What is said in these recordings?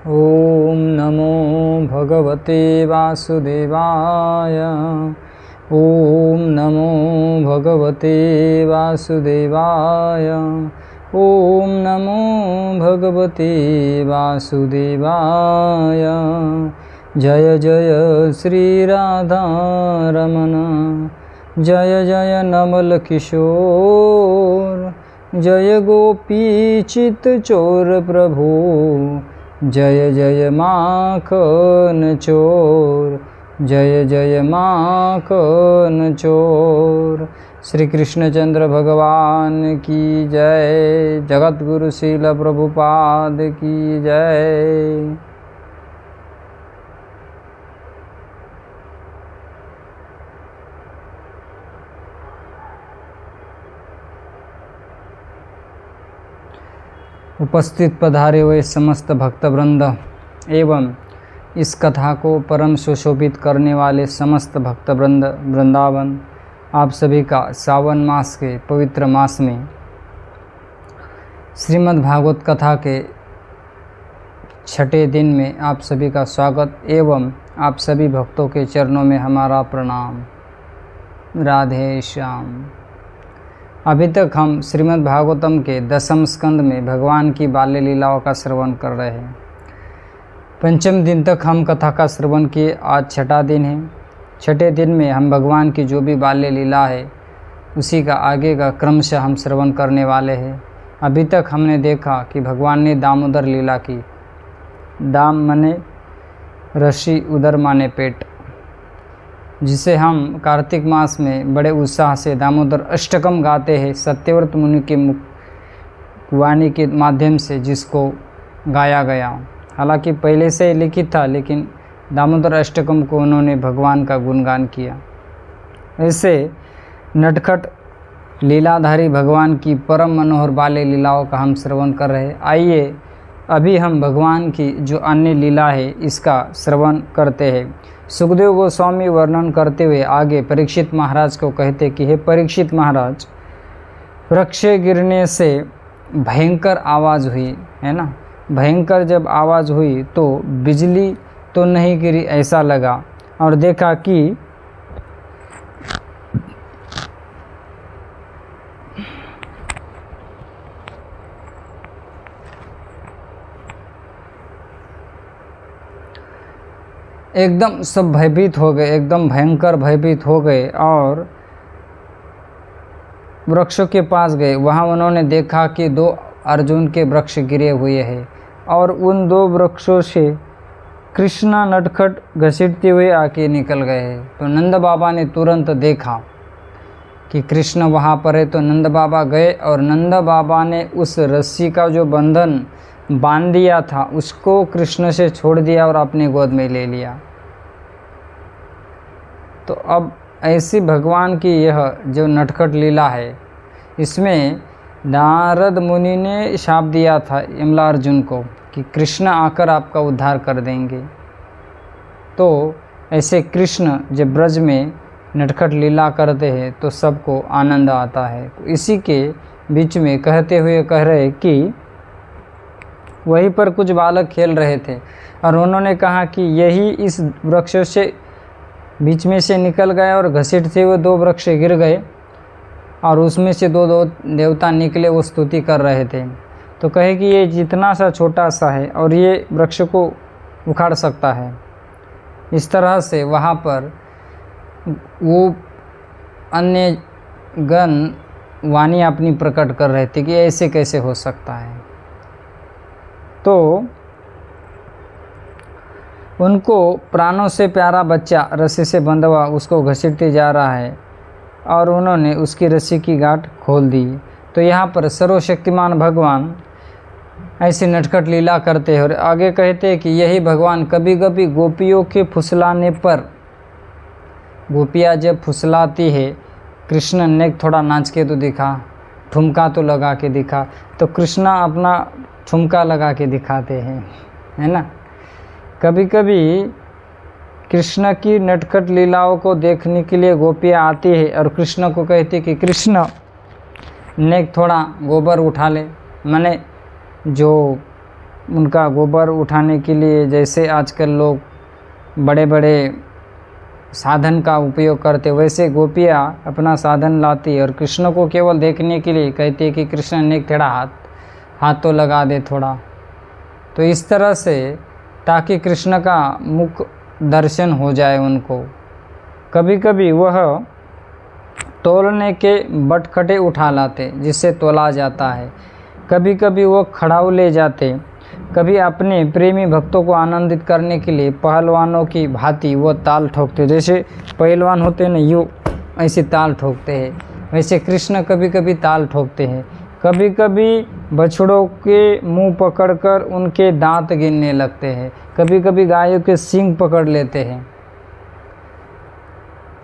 ॐ नमो भगवते वासुदेवाय। ॐ नमो भगवते वासुदेवाय। ॐ नमो भगवते वासुदेवाय। जय जय श्री राधा रमण, जय जय नमल किशोर, जय गोपी चित चोर प्रभु, जय जय माखन चोर, जय जय माखन चोर। श्री कृष्णचंद्र भगवान की जय। जगत गुरु श्रील प्रभुपाद की जय। उपस्थित पधारे हुए समस्त भक्तवृंद एवं इस कथा को परम सुशोभित करने वाले समस्त भक्तवृंद वृंदावन, आप सभी का सावन मास के पवित्र मास में श्रीमद् भागवत कथा के छठे दिन में आप सभी का स्वागत एवं आप सभी भक्तों के चरणों में हमारा प्रणाम। राधे श्याम। अभी तक हम श्रीमद् भागवतम के दसम स्कंद में भगवान की बाल्य लीलाओं का श्रवण कर रहे हैं। पंचम दिन तक हम कथा का श्रवण किए, आज छठा दिन है। छठे दिन में हम भगवान की जो भी बाल्य लीला है उसी का आगे का क्रमशः हम श्रवण करने वाले हैं। अभी तक हमने देखा कि भगवान ने दामोदर लीला की। दाम माने रस्सी, उदर माने पेट, जिसे हम कार्तिक मास में बड़े उत्साह से दामोदर अष्टकम गाते हैं। सत्यव्रत मुनि के वाणी के माध्यम से जिसको गाया गया, हालांकि पहले से लिखित था, लेकिन दामोदर अष्टकम को उन्होंने भगवान का गुणगान किया। ऐसे नटखट लीलाधारी भगवान की परम मनोहर बाल्य लीलाओं का हम श्रवण कर रहे हैं। आइए अभी हम भगवान की जो अन्य लीला है इसका श्रवण करते हैं। सुखदेव गोस्वामी वर्णन करते हुए आगे परीक्षित महाराज को कहते कि हे परीक्षित महाराज, वृक्ष गिरने से भयंकर आवाज़ हुई है ना। भयंकर जब आवाज़ हुई तो बिजली तो नहीं गिरी ऐसा लगा, और देखा कि एकदम सब भयभीत हो गए, एकदम भयंकर भयभीत हो गए और वृक्षों के पास गए। वहाँ उन्होंने देखा कि 2 अर्जुन के वृक्ष गिरे हुए हैं और उन 2 वृक्षों से कृष्णा नटखट घसीटते हुए आके निकल गए। तो नंद बाबा ने तुरंत देखा कि कृष्ण वहाँ पर है, तो नंद बाबा गए और नंद बाबा ने उस रस्सी का जो बंधन बांध दिया था उसको कृष्ण से छोड़ दिया और अपने गोद में ले लिया। तो अब ऐसी भगवान की यह जो नटखट लीला है, इसमें नारद मुनि ने शाप दिया था यमलार्जुन को कि कृष्ण आकर आपका उद्धार कर देंगे। तो ऐसे कृष्ण जब ब्रज में नटखट लीला करते हैं तो सबको आनंद आता है। इसी के बीच में कहते हुए कह रहे कि वहीं पर कुछ बालक खेल रहे थे और उन्होंने कहा कि यही इस वृक्ष से बीच में से निकल गए और घसीटते हुए 2 वृक्ष गिर गए और उसमें से 2 देवता निकले, वो स्तुति कर रहे थे। तो कहे कि ये जितना सा छोटा सा है और ये वृक्ष को उखाड़ सकता है। इस तरह से वहाँ पर वो अन्य गण वाणी अपनी प्रकट कर रहे थे कि ऐसे कैसे हो सकता है। तो उनको प्राणों से प्यारा बच्चा रस्सी से बंधा हुआ उसको घसीटते जा रहा है और उन्होंने उसकी रस्सी की गांठ खोल दी। तो यहाँ पर सर्वशक्तिमान भगवान ऐसी नटखट लीला करते हैं और आगे कहते हैं कि यही भगवान कभी कभी गोपियों के फुसलाने पर, गोपियाँ जब फुसलाती है, कृष्ण ने थोड़ा नाच के तो दिखा, ठुमका तो लगा के दिखा, तो कृष्णा अपना ठुमका लगा के दिखाते हैं, है ना। कभी कभी कृष्ण की नटखट लीलाओं को देखने के लिए गोपियाँ आती है और कृष्ण को कहती कि कृष्ण ने थोड़ा गोबर उठा ले, माने जो उनका गोबर उठाने के लिए जैसे आजकल लोग बड़े बड़े साधन का उपयोग करते, वैसे गोपियाँ अपना साधन लाती और कृष्ण को केवल देखने के लिए कहती है कि कृष्ण ने तेरा हाथ तो लगा दे थोड़ा। तो इस तरह से ताकि कृष्ण का मुख दर्शन हो जाए उनको। कभी कभी वह तोलने के बटखटे उठा लाते जिससे तोला जाता है, कभी कभी वो खड़ाऊ ले जाते, कभी अपने प्रेमी भक्तों को आनंदित करने के लिए पहलवानों की भांति वो ताल ठोकते। जैसे पहलवान होते हैं ना, यूँ ऐसे ताल ठोकते हैं, वैसे कृष्ण कभी कभी ताल ठोकते हैं। कभी कभी बछड़ों के मुंह पकड़कर उनके दांत गिनने लगते हैं, कभी कभी गायों के सींग पकड़ लेते हैं।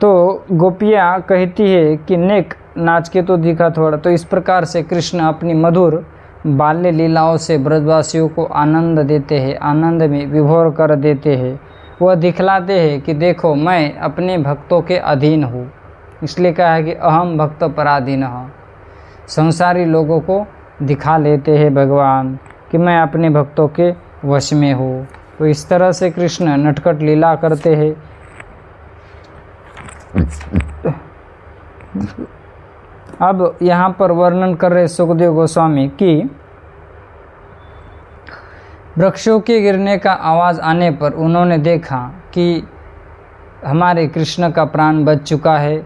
तो गोपियाँ कहती है कि नेक नाच के तो दिखा थोड़ा। तो इस प्रकार से कृष्ण अपनी मधुर बाल्य लीलाओं से ब्रजवासियों को आनंद देते हैं, आनंद में विभोर कर देते हैं। वह दिखलाते हैं कि देखो मैं अपने भक्तों के अधीन हूँ, इसलिए कहा है कि अहम भक्त पराधीन। संसारी लोगों को दिखा लेते हैं भगवान कि मैं अपने भक्तों के वश में हूँ। तो इस तरह से कृष्ण नटखट लीला करते हैं। अब यहाँ पर वर्णन कर रहे सुखदेव गोस्वामी कि वृक्षों के गिरने का आवाज़ आने पर उन्होंने देखा कि हमारे कृष्ण का प्राण बच चुका है,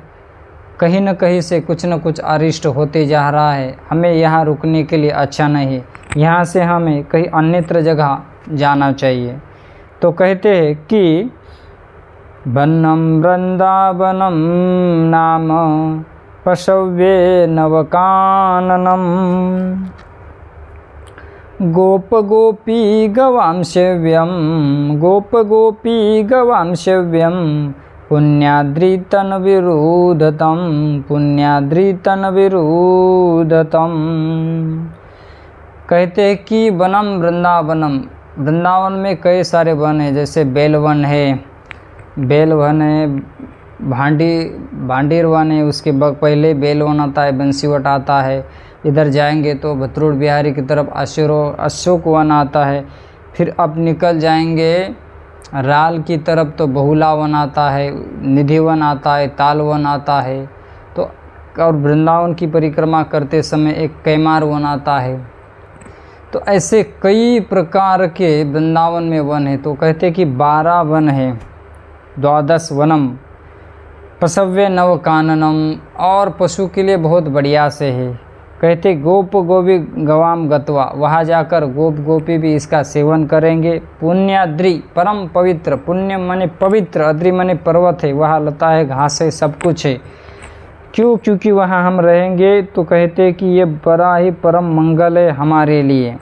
कहीं न कहीं से कुछ न कुछ अरिष्ट होते जा रहा है, हमें यहाँ रुकने के लिए अच्छा नहीं, यहाँ से हमें कहीं अन्यत्र जगह जाना चाहिए। तो कहते हैं कि वन्नम वृंदावनम नाम पशव्ये नवकाननम गोप गोपी गवां सेव्यम गोप गोपी गवां सेव्यम पुण्याद्रितन विरुद्धतम पुण्याद्रितन विरुद्धतम। कहते हैं कि वनम वृंदावनम, वृंदावन में कई सारे वन हैं, जैसे बेलवन है, बेलवन है, भांडीर वन है, उसके पहले बेलवन आता है, बंसीवट आता है। इधर जाएंगे तो भतरुड़ बिहारी की तरफ अशोक वन आता है। फिर अब निकल जाएंगे राल की तरफ तो बहुला वन आता है, निधि वन आता है, ताल वन आता है। तो और वृंदावन की परिक्रमा करते समय एक कैमार वन आता है। तो ऐसे कई प्रकार के वृंदावन में वन है। तो कहते कि 12 वन है, 12 वनम पशव्य नव काननम, और पशु के लिए बहुत बढ़िया से है। कहते गोप गोपी गवाम गत्वा, वहाँ जाकर गोप गोपी भी इसका सेवन करेंगे। पुण्याद्रि परम पवित्र, पुण्य माने पवित्र, अद्रि माने पर्वत है, वहाँ लता है, घास है, सब कुछ है। क्यों? क्योंकि वहाँ हम रहेंगे। तो कहते कि ये बड़ा ही परम मंगल है हमारे लिए,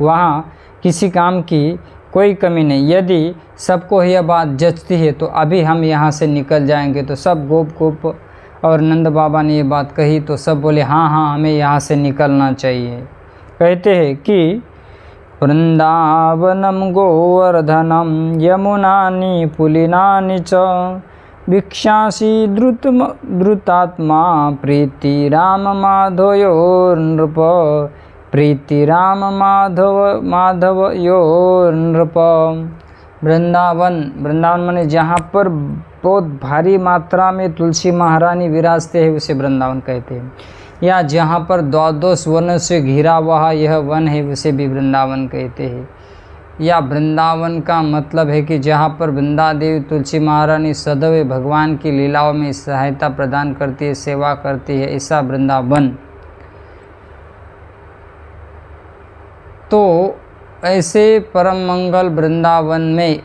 वहाँ किसी काम की कोई कमी नहीं। यदि सबको यह बात जचती है तो अभी हम यहाँ से निकल जाएंगे। तो सब गोप और नंद बाबा ने ये बात कही तो सब बोले हाँ हाँ हमें यहाँ से निकलना चाहिए। कहते हैं कि वृंदावनम गोवर्धनम यमुनानि पुलिनानि च भिक्षासी द्रुतात्मा प्रीति राम माधवयोर्नृप प्रीति राम माधव यो नृप। वृंदावन माने जहाँ पर बहुत भारी मात्रा में तुलसी महारानी विराजते हैं उसे वृंदावन कहते हैं, या जहाँ पर 12 वनों से घिरा हुआ यह वन है उसे भी वृंदावन कहते हैं। या वृंदावन का मतलब है कि जहाँ पर वृंदा देवी तुलसी महारानी सदैव भगवान की लीलाओं में सहायता प्रदान करती है, सेवा करती है, ऐसा वृंदावन। तो ऐसे परम मंगल वृंदावन में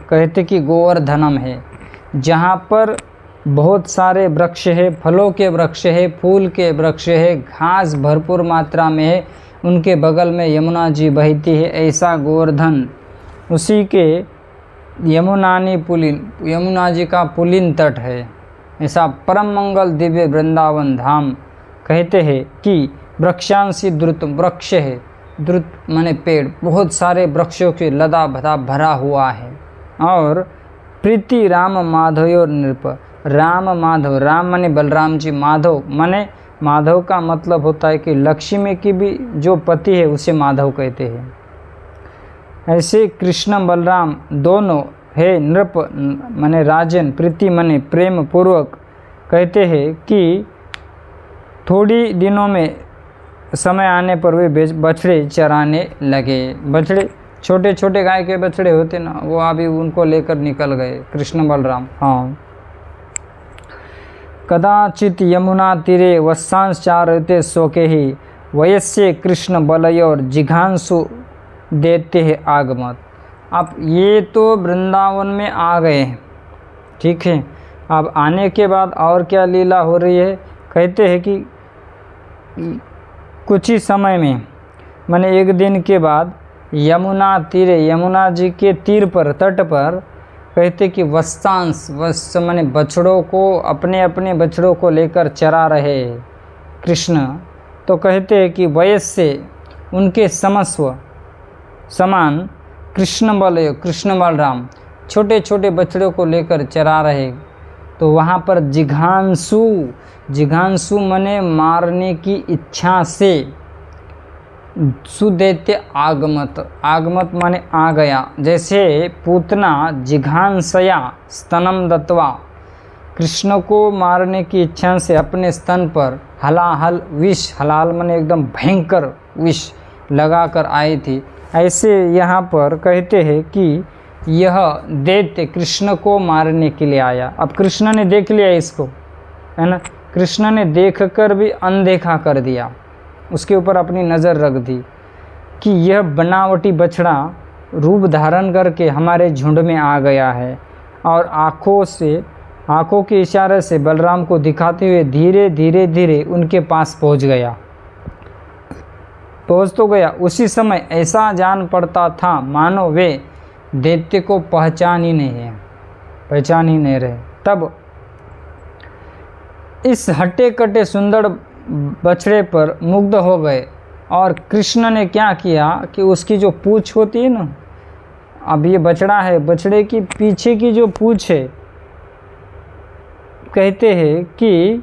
कहते कि गोवर्धनम है, जहाँ पर बहुत सारे वृक्ष है, फलों के वृक्ष है, फूल के वृक्ष है, घास भरपूर मात्रा में है, उनके बगल में यमुना जी बहती है, ऐसा गोवर्धन। उसी के यमुनानी पुलिन, यमुना जी का पुलिन तट है, ऐसा परम मंगल दिव्य वृंदावन धाम। कहते हैं कि वृक्षांशी द्रुत, वृक्ष है, द्रुत माने पेड़, बहुत सारे वृक्षों के लदा भदा भरा हुआ है। और प्रीति राम माधव नृप, राम माधव, राम माने बलराम जी, माधव माने माधव का मतलब होता है कि लक्ष्मी की भी जो पति है उसे माधव कहते हैं। ऐसे कृष्ण बलराम दोनों हे नृप मने राजन प्रीति मने प्रेम पूर्वक कहते हैं कि थोड़ी दिनों में समय आने पर वे बछड़े चराने लगे। बछड़े छोटे छोटे गाय के बछड़े होते ना, वो अभी उनको लेकर निकल गए कृष्ण बलराम। हाँ। कदाचित यमुना तीरे वत्सांश्चारयते शोके ही वयस्य कृष्ण बलयोर जिघांसु देते हैं आगमत। अब ये तो वृंदावन में आ गए, ठीक है। अब आने के बाद और क्या लीला हो रही है, कहते हैं कि कुछ ही समय में माने एक दिन के बाद यमुना तीरे, यमुना जी के तीर पर तट पर कहते कि वत्सांश, वत्स माने बछड़ों को, अपने अपने बछड़ों को लेकर चरा रहे कृष्ण। तो कहते हैं कि वयस से उनके समस्व समान कृष्ण बलराम छोटे छोटे बछड़ों को लेकर चरा रहे। तो वहाँ पर जिघांसु मने मारने की इच्छा से, सुदैत्य आगमत माने आ गया। जैसे पूतना जिघांसया स्तनम दत्वा, कृष्ण को मारने की इच्छा से अपने स्तन पर हलाहल विष, हलाल माने एकदम भयंकर विष लगाकर आई थी। ऐसे यहाँ पर कहते हैं कि यह दैत्य कृष्ण को मारने के लिए आया। अब कृष्ण ने देख लिया इसको, है ना, कृष्ण ने देखकर भी अनदेखा कर दिया, उसके ऊपर अपनी नज़र रख दी कि यह बनावटी बछड़ा रूप धारण करके हमारे झुंड में आ गया है। और आँखों के इशारे से बलराम को दिखाते हुए धीरे धीरे उनके पास पहुंच तो गया। उसी समय ऐसा जान पड़ता था मानो वे दैत्य को पहचान ही नहीं रहे। तब इस हट्टे कट्टे सुंदर बछड़े पर मुग्ध हो गए। और कृष्ण ने क्या किया कि उसकी जो पूँछ होती है ना, अब ये बछड़ा है, बछड़े की पीछे की जो पूँछ है, कहते हैं कि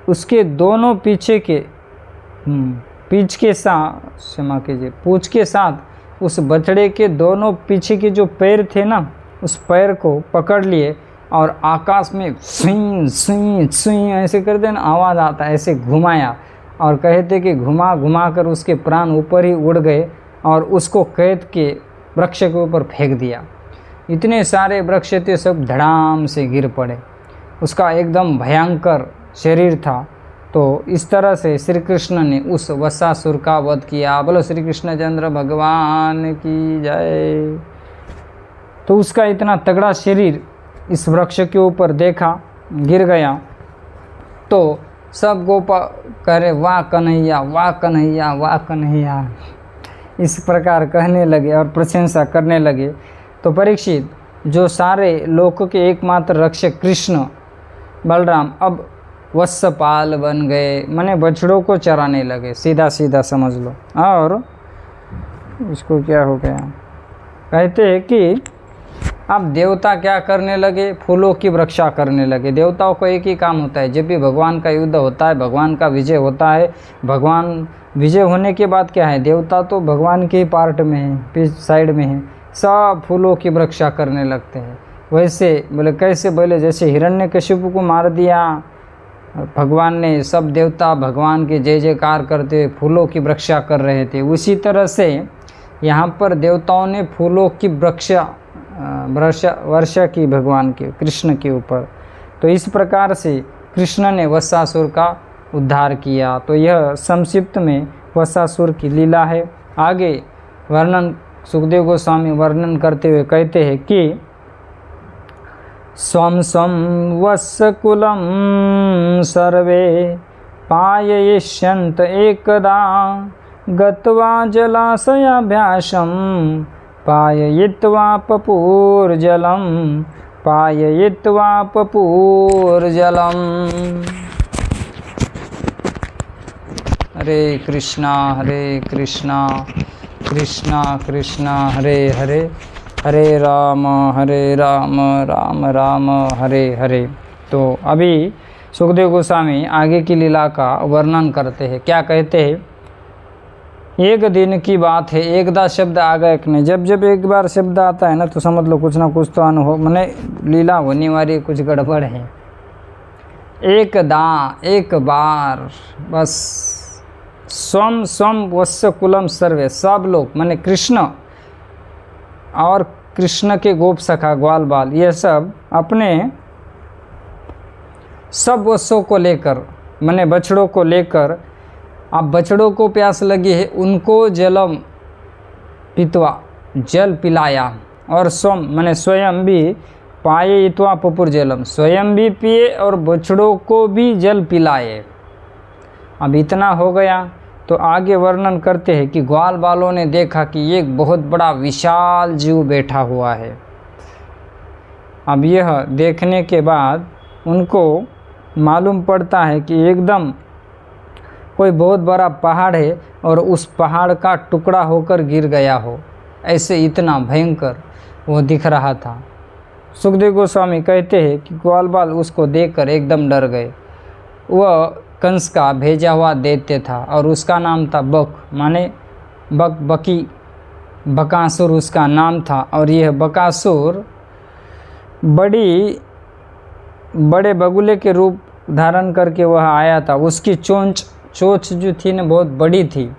उसके दोनों पीछे के पीछ के साथ, क्षमा कीजिए, पूँछ के साथ उस बछड़े के दोनों पीछे के जो पैर थे ना, उस पैर को पकड़ लिए और आकाश में सुई सुई सुई ऐसे कर देना आवाज़ आता है, ऐसे घुमाया। और कहते कि घुमा घुमा कर उसके प्राण ऊपर ही उड़ गए और उसको कैद के वृक्ष के ऊपर फेंक दिया। इतने सारे वृक्ष थे, सब धड़ाम से गिर पड़े। उसका एकदम भयंकर शरीर था। तो इस तरह से श्री कृष्ण ने उस वत्सासुर का वध किया। बोलो श्री कृष्णचंद्र भगवान की जय। तो उसका इतना तगड़ा शरीर इस वृक्ष के ऊपर देखा, गिर गया। तो सब गोपा कह रहे वाह कन्हैया, वाह कन्हैया, वाह कन्हैया, इस प्रकार कहने लगे और प्रशंसा करने लगे। तो परीक्षित, जो सारे लोक के एकमात्र रक्षक कृष्ण बलराम अब वत्सपाल बन गए, माने बछड़ों को चराने लगे, सीधा सीधा समझ लो। और इसको क्या हो गया, कहते हैं कि अब देवता क्या करने लगे, फूलों की वृक्षा करने लगे। देवताओं को एक ही काम होता है, जब भी भगवान का युद्ध होता है, भगवान का विजय होता है, भगवान विजय होने के बाद क्या है, देवता तो भगवान के ही पार्ट में है, पीछे साइड में है, सब फूलों की वृक्षा करने लगते हैं। वैसे बोले कैसे, बोले जैसे हिरण्यकशिपु को मार दिया भगवान ने, सब देवता भगवान के जय जयकार करते हुए फूलों की वृक्षा कर रहे थे। उसी तरह से यहाँ पर देवताओं ने फूलों की वर्षा की भगवान के, कृष्ण के ऊपर। तो इस प्रकार से कृष्ण ने वत्सासुर का उद्धार किया। तो यह संक्षिप्त में वत्सासुर की लीला है। आगे वर्णन सुखदेव गोस्वामी वर्णन करते हुए कहते हैं कि स्वं स्वं वत्सकुलं सर्वे पाययिष्यन्त एकदा गत्वा जलाशयाभ्यासं पाययित्वा पपूर्जलं पाययित्वा पपूर्जलम्। हरे कृष्णा कृष्णा कृष्णा हरे हरे, हरे राम राम राम हरे हरे। तो अभी सुखदेव गोस्वामी आगे की लीला का वर्णन करते हैं। क्या कहते हैं? एक दिन की बात है, एकदा शब्द आ गए ने। जब जब एक बार शब्द आता है ना तो समझ लो कुछ ना कुछ तो अनुभव मैंने लीला होने वाली, कुछ गड़बड़ है। एकदा, एक बार, बस। स्वम स्वम वस्य कुलम सर्वे, सब लोग मैंने कृष्ण और कृष्ण के गोप सखा ग्वाल बाल, ये सब अपने सब वस्यों को लेकर मैंने बछड़ों को लेकर, अब बछड़ों को प्यास लगी है, उनको जलम पीतवा, जल पिलाया, और स्वम मैंने स्वयं भी पाए इतवा पपुर जलम, स्वयं भी पिए और बछड़ों को भी जल पिलाए। अब इतना हो गया तो आगे वर्णन करते हैं कि ग्वाल बालों ने देखा कि एक बहुत बड़ा विशाल जीव बैठा हुआ है। अब यह देखने के बाद उनको मालूम पड़ता है कि एकदम कोई बहुत बड़ा पहाड़ है और उस पहाड़ का टुकड़ा होकर गिर गया हो, ऐसे इतना भयंकर वो दिख रहा था। सुखदेव गोस्वामी कहते हैं कि ग्वाल बाल उसको देखकर एकदम डर गए। वह कंस का भेजा हुआ दैत्य था और उसका नाम था बक, माने बक बकी, बकासुर उसका नाम था। और यह बकासुर बड़े बगुले के रूप धारण करके वह आया था। उसकी चोंच जो थी ना बहुत बड़ी थी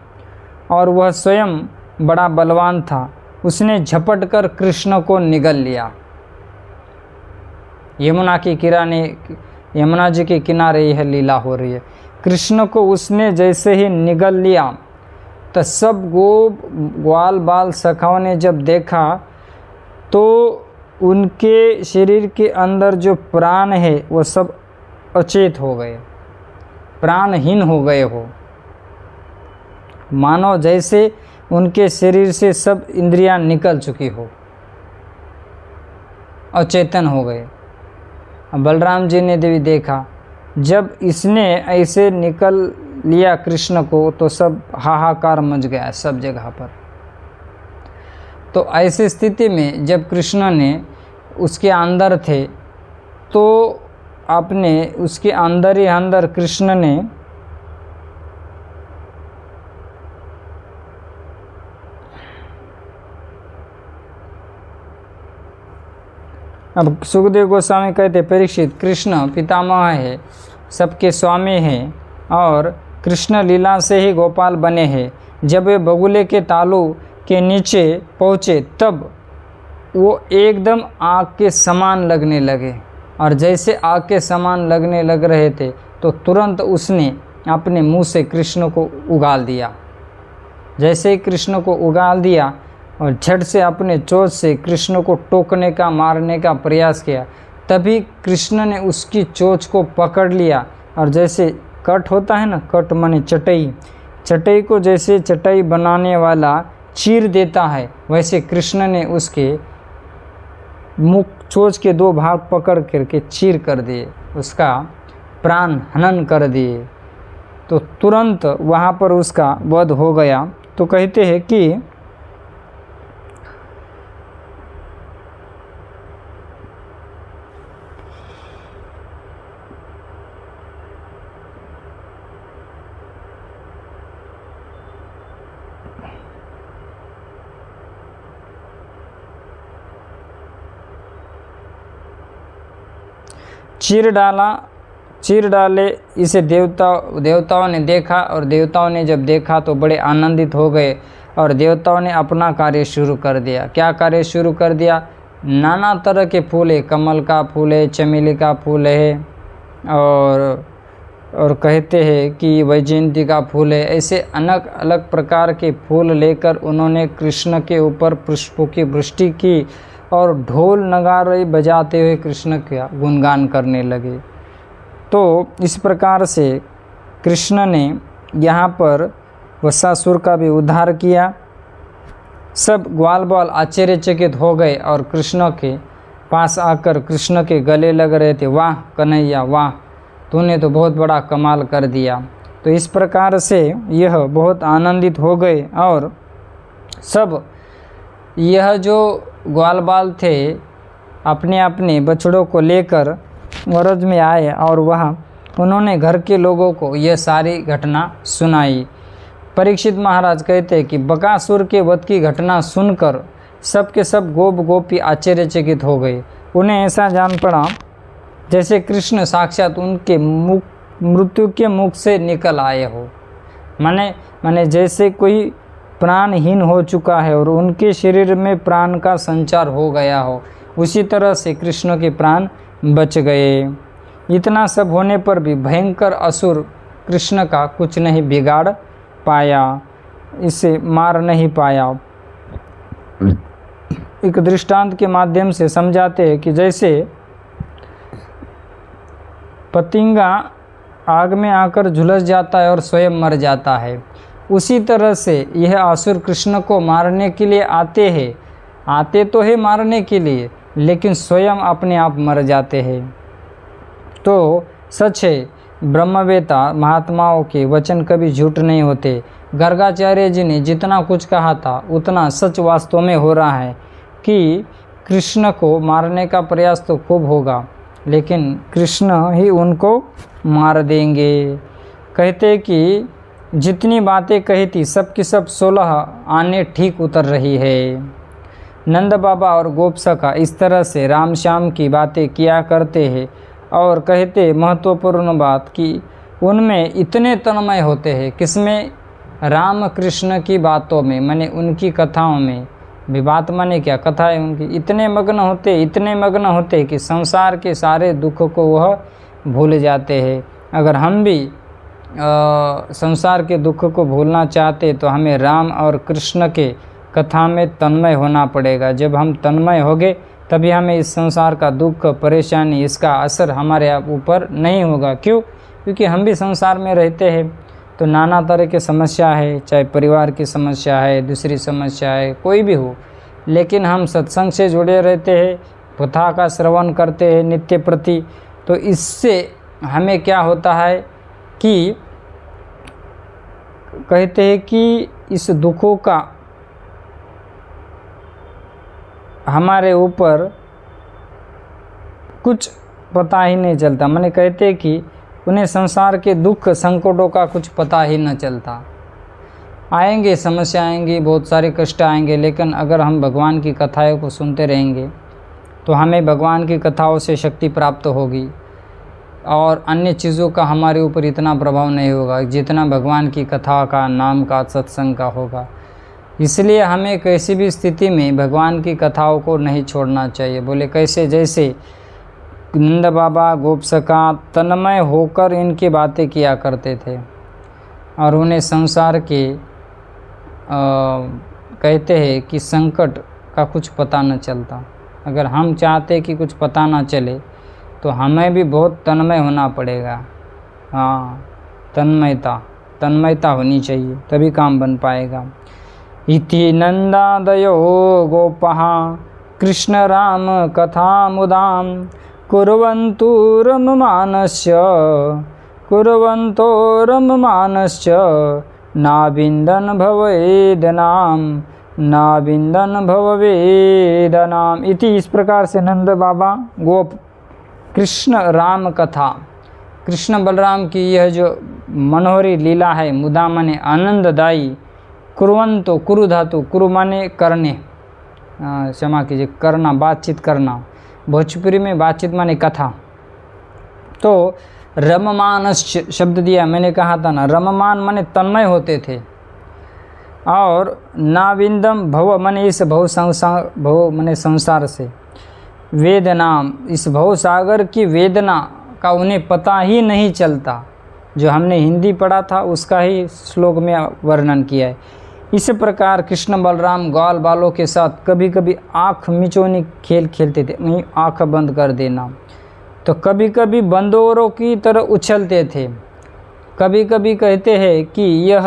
और वह स्वयं बड़ा बलवान था। उसने झपट कर कृष्ण को निगल लिया। यमुना जी के किनारे यह लीला हो रही है। कृष्ण को उसने जैसे ही निगल लिया तो सब ग्वाल बाल सखाओं ने जब देखा तो उनके शरीर के अंदर जो प्राण है वो सब अचेत हो गए, प्राणहीन हो गए हो, मानो जैसे उनके शरीर से सब इंद्रियां निकल चुकी हो, अचेतन हो गए। बलराम जी ने भी देखा, जब इसने ऐसे निकल लिया कृष्ण को तो सब हाहाकार मच गया सब जगह पर। तो ऐसी स्थिति में जब कृष्ण ने उसके अंदर थे तो आपने उसके अंदर ही अंदर कृष्ण ने अब सुखदेव गोस्वामी कहते, परीक्षित, कृष्ण पितामह है, सबके स्वामी हैं और कृष्ण लीला से ही गोपाल बने हैं। जब वे बगुले के तालू के नीचे पहुँचे तब वो एकदम आग के समान लगने लगे, और जैसे आग के समान लगने लग रहे थे तो तुरंत उसने अपने मुंह से कृष्ण को उगाल दिया। जैसे ही कृष्ण को उगाल दिया और झट से अपने चोंच से कृष्ण को टोकने का, मारने का प्रयास किया, तभी कृष्ण ने उसकी चोंच को पकड़ लिया और जैसे कट होता है ना, कट माने चटाई को जैसे चटाई बनाने वाला चीर देता है, वैसे कृष्ण ने उसके मुख चोंच के दो भाग पकड़ करके चीर कर दिए, उसका प्राण हनन कर दिए। तो तुरंत वहाँ पर उसका वध हो गया। तो कहते हैं कि चीर डाले इसे देवताओं ने देखा, और देवताओं ने जब देखा तो बड़े आनंदित हो गए और देवताओं ने अपना कार्य शुरू कर दिया। क्या कार्य शुरू कर दिया? नाना तरह के फूल है, कमल का फूल है, चमेली का फूल है, और कहते हैं कि वैजयंती का फूल है। ऐसे अलग अलग प्रकार के फूल लेकर उन्होंने कृष्ण के ऊपर पुष्पों की वृष्टि की और ढोल नगारे बजाते हुए कृष्ण का गुणगान करने लगे। तो इस प्रकार से कृष्ण ने यहाँ पर वत्सासुर का भी उद्धार किया। सब ग्वाल बाल आश्चर्यचकित हो गए और कृष्ण के पास आकर कृष्ण के गले लग रहे थे। वाह कन्हैया, वाह, तूने तो बहुत बड़ा कमाल कर दिया। तो इस प्रकार से यह बहुत आनंदित हो गए और सब यह जो ग्वाल बाल थे अपने अपने बछड़ों को लेकर व्रज में आए और वहाँ उन्होंने घर के लोगों को यह सारी घटना सुनाई। परीक्षित महाराज कहते हैं कि बकासुर के वध की घटना सुनकर सब के सब गोप गोपी आश्चर्यचकित हो गए। उन्हें ऐसा जान पड़ा जैसे कृष्ण साक्षात उनके मृत्यु के मुख से निकल आए हो। माने जैसे कोई प्राणहीन हो चुका है और उनके शरीर में प्राण का संचार हो गया हो, उसी तरह से कृष्ण के प्राण बच गए। इतना सब होने पर भी भयंकर असुर कृष्ण का कुछ नहीं बिगाड़ पाया, इसे मार नहीं पाया। एक दृष्टांत के माध्यम से समझाते हैं कि जैसे पतंगा आग में आकर झुलस जाता है और स्वयं मर जाता है, उसी तरह से यह असुर कृष्ण को मारने के लिए आते तो है मारने के लिए, लेकिन स्वयं अपने आप मर जाते हैं। तो सच है, ब्रह्मवेता महात्माओं के वचन कभी झूठ नहीं होते। गर्गाचार्य जी ने जितना कुछ कहा था उतना सच वास्तव में हो रहा है कि कृष्ण को मारने का प्रयास तो खूब होगा, लेकिन कृष्ण ही उनको मार देंगे। कहते कि जितनी बातें कही थी सब की सब 16 आने ठीक उतर रही है। नंद बाबा और गोप सखा इस तरह से राम श्याम की बातें किया करते हैं और कहते महत्वपूर्ण बात कि उनमें इतने तन्मय होते हैं। किसमें? राम कृष्ण की बातों में, माने उनकी कथाओं में। विवाद माने क्या? कथा है उनकी। इतने मग्न होते कि संसार के सारे दुख को वह भूल जाते हैं। अगर हम भी संसार के दुख को भूलना चाहते तो हमें राम और कृष्ण के कथा में तन्मय होना पड़ेगा। जब हम तन्मय होंगे तभी हमें इस संसार का दुख, परेशानी, इसका असर हमारे ऊपर नहीं होगा। क्यों? क्योंकि हम भी संसार में रहते हैं तो नाना तरह की समस्या है, चाहे परिवार की समस्या है, दूसरी समस्या है, कोई भी हो, लेकिन हम सत्संग से जुड़े रहते हैं, कथा का श्रवण करते हैं नित्य प्रति। तो इससे हमें क्या होता है कि कहते हैं कि इस दुखों का हमारे ऊपर कुछ पता ही नहीं चलता। मैंने कहते हैं कि उन्हें संसार के दुख संकटों का कुछ पता ही न चलता। आएंगे, समस्या आएंगी, बहुत सारे कष्ट आएंगे, लेकिन अगर हम भगवान की कथाओं को सुनते रहेंगे तो हमें भगवान की कथाओं से शक्ति प्राप्त होगी और अन्य चीज़ों का हमारे ऊपर इतना प्रभाव नहीं होगा जितना भगवान की कथा का, नाम का, सत्संग का होगा। इसलिए हमें कैसी भी स्थिति में भगवान की कथाओं को नहीं छोड़ना चाहिए। बोले कैसे? जैसे नंद बाबा गोप सखा तन्मय होकर इनकी बातें किया करते थे और उन्हें संसार के कहते हैं कि संकट का कुछ पता न चलता। अगर हम चाहते कि कुछ पता ना चले तो हमें भी बहुत तन्मय होना पड़ेगा। हाँ, तन्मयता होनी चाहिए, तभी काम बन पाएगा। इति नंदादयो गोपः कृष्ण राम कथा मुदाम कुर्वन्तु रममानस्य नाविन्दन् भववेदनाम इति। इस प्रकार से नंद बाबा गोप कृष्ण राम कथा, कृष्ण बलराम की यह जो मनोहरी लीला है, मुदा माने आनंददायी, कुर्वन्तो, कुरु धातु, कुरु माने करने, क्षमा कीजिए, करना, बातचीत करना, भोजपुरी में बातचीत माने कथा। तो रममानस शब्द दिया, मैंने कहा था ना, रममान माने तन्मय होते थे और नाविंदम भव माने इस भव माने संसार से, वेदनाम इस भव सागर की वेदना का उन्हें पता ही नहीं चलता। जो हमने हिंदी पढ़ा था उसका ही श्लोक में वर्णन किया है। इस प्रकार कृष्ण बलराम ग्वाल बालों के साथ कभी कभी आँख मिचौनी खेल खेलते थे, वहीं आँख बंद कर देना, तो कभी कभी बंदरों की तरह उछलते थे। कभी कभी कहते हैं कि यह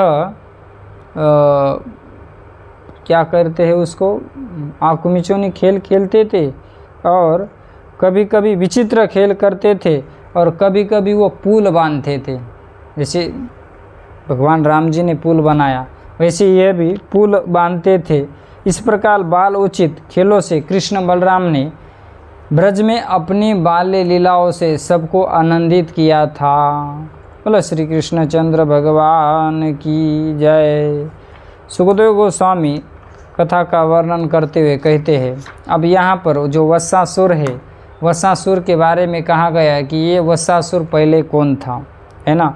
क्या करते हैं उसको, आँख मिचौनी खेल खेलते थे और कभी कभी विचित्र खेल करते थे और कभी कभी वो पुल बांधते थे। जैसे भगवान राम जी ने पुल बनाया वैसे यह भी पुल बांधते थे। इस प्रकार बाल उचित खेलों से कृष्ण बलराम ने ब्रज में अपनी बाल्य लीलाओं से सबको आनंदित किया था। बोलो श्री कृष्णचंद्र भगवान की जय। सुखदेव गोस्वामी कथा का वर्णन करते हुए कहते हैं, अब यहाँ पर जो वत्सासुर है, वत्सासुर के बारे में कहा गया है कि ये वत्सासुर पहले कौन था, है ना।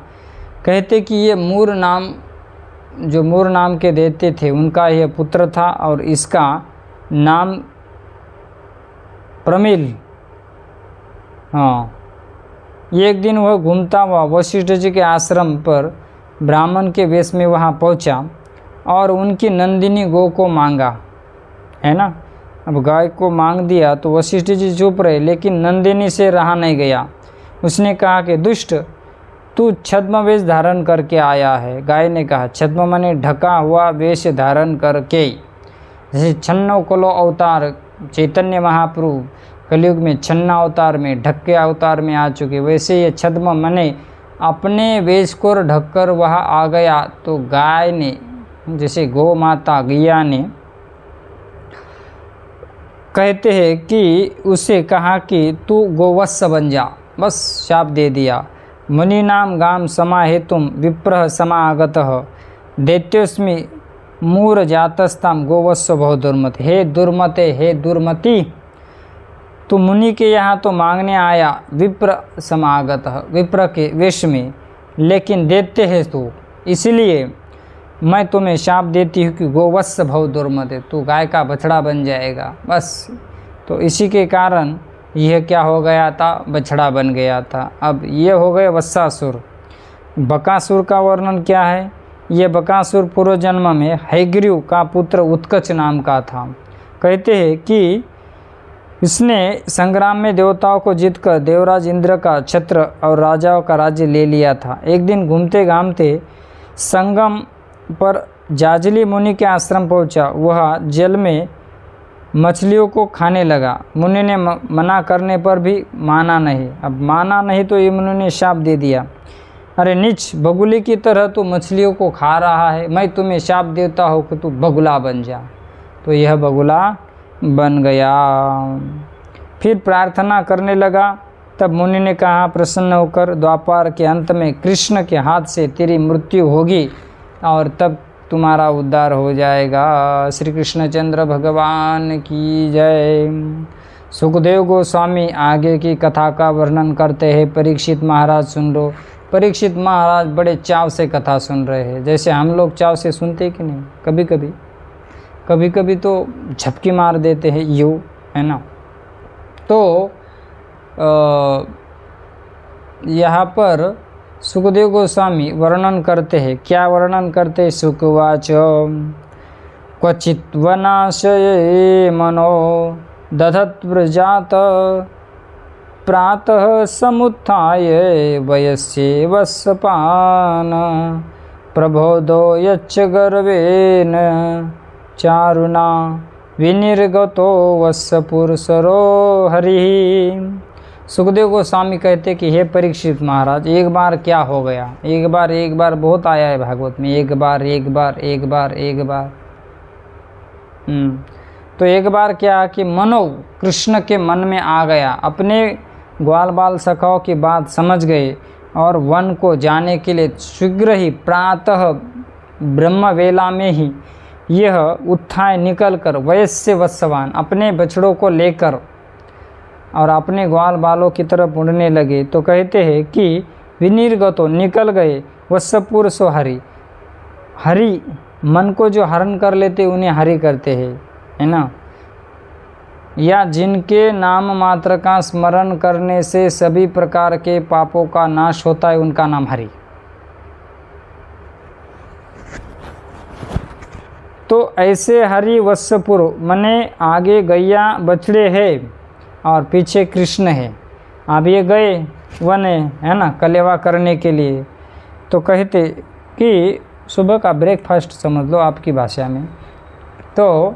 कहते कि ये मूर नाम, जो मूर नाम के देते थे उनका यह पुत्र था और इसका नाम प्रमिल। हाँ, एक दिन वह घूमता हुआ वशिष्ठ जी के आश्रम पर ब्राह्मण के वेश में वहाँ पहुँचा और उनकी नंदिनी गौ को मांगा, है ना। अब गाय को मांग दिया तो वशिष्ठ जी चुप रहे, लेकिन नंदिनी से रहा नहीं गया। उसने कहा कि दुष्ट, तू छद्म वेश धारण करके आया है। गाय ने कहा, छद्म माने ढका हुआ वेश धारण करके। जैसे छन्नो कलो अवतार चैतन्य महाप्रभु कलयुग में छन्ना अवतार में, ढक्के अवतार में आ चुके, वैसे ये छद्म माने अपने वेश को ढककर वह आ गया। तो गाय ने, जैसे गौ माता गैया ने, कहते हैं कि उसे कहा कि तू गोवत्स बन जा, बस शाप दे दिया। मुनीनाम गाम समाहेतुम विप्रः समागतः दैत्योस्मि मूर जातस्ताम गोवत्स बहु दुर्मति। हे दुर्मते, हे दुर्मति, तू मुनि के यहाँ तो मांगने आया विप्र समागतः, विप्र के वेश में, लेकिन दैत्य है तू, इसलिए मैं तुम्हें शाप देती हूँ कि गोवत्स भव दुर्मते, तू गाय का बछड़ा बन जाएगा, बस। तो इसी के कारण यह क्या हो गया था, बछड़ा बन गया था। अब ये हो गए वत्सासुर। बकासुर का वर्णन क्या है, ये बकासुर पूर्व जन्म में हैग्रीव का पुत्र उत्कच नाम का था। कहते हैं कि इसने संग्राम में देवताओं को जीतकर देवराज इंद्र का छत्र और राजाओं का राज्य ले लिया था। एक दिन घूमते घामते संगम पर जाजली मुनि के आश्रम पहुंचा। वह जल में मछलियों को खाने लगा। मुनि ने मना करने पर भी माना नहीं। अब माना नहीं तो ये मुनि ने शाप दे दिया, अरे नीच, बगुले की तरह तू मछलियों को खा रहा है, मैं तुम्हें शाप देता हूँ कि तू बगुला बन जा। तो यह बगुला बन गया। फिर प्रार्थना करने लगा। तब मुनि ने कहा प्रसन्न होकर, द्वापर के अंत में कृष्ण के हाथ से तेरी मृत्यु होगी और तब तुम्हारा उद्धार हो जाएगा। श्री कृष्णचंद्र भगवान की जय। सुखदेव गोस्वामी आगे की कथा का वर्णन करते हैं। परीक्षित महाराज सुन लो। परीक्षित महाराज बड़े चाव से कथा सुन रहे हैं, जैसे हम लोग चाव से सुनते कि नहीं। कभी कभी तो झपकी मार देते हैं, यूँ, है ना। तो यहाँ पर सुखदेव गोस्वामी वर्णन करते हैं। क्या वर्णन करते हैं, सुखवाच क्वचित वनाशये मनो दधत व्रजात प्रातः समुत्थाय वयस्ये वत्सपान प्रबोधो यच्च गर्वेन चारुणा विनिर्गतो वत्सपुरसरो हरिः। सुखदेव गोस्वामी कहते कि हे परीक्षित महाराज, एक बार क्या हो गया, एक बार बहुत आया है भागवत में, एक बार। तो एक बार क्या कि मनो कृष्ण के मन में आ गया, अपने ग्वाल बाल सखाओं की बात समझ गए और वन को जाने के लिए शीघ्र ही प्रातः ब्रह्म वेला में ही यह उत्थाय निकल कर वयस्य वत्सवान, अपने बछड़ों को लेकर और अपने ग्वाल बालों की तरफ उड़ने लगे। तो कहते हैं कि विनिर्गतो, निकल गए, वत्सपुर सो हरि, हरि मन को जो हरण कर लेते उन्हें हरि करते हैं, है ना। या जिनके नाम मात्र का स्मरण करने से सभी प्रकार के पापों का नाश होता है, उनका नाम हरि। तो ऐसे हरि वत्सपुर मने आगे गैया बछड़े है और पीछे कृष्ण है। अब ये गए वन है ना कलेवा करने के लिए। तो कहते कि सुबह का ब्रेकफास्ट समझ लो आपकी भाषा में। तो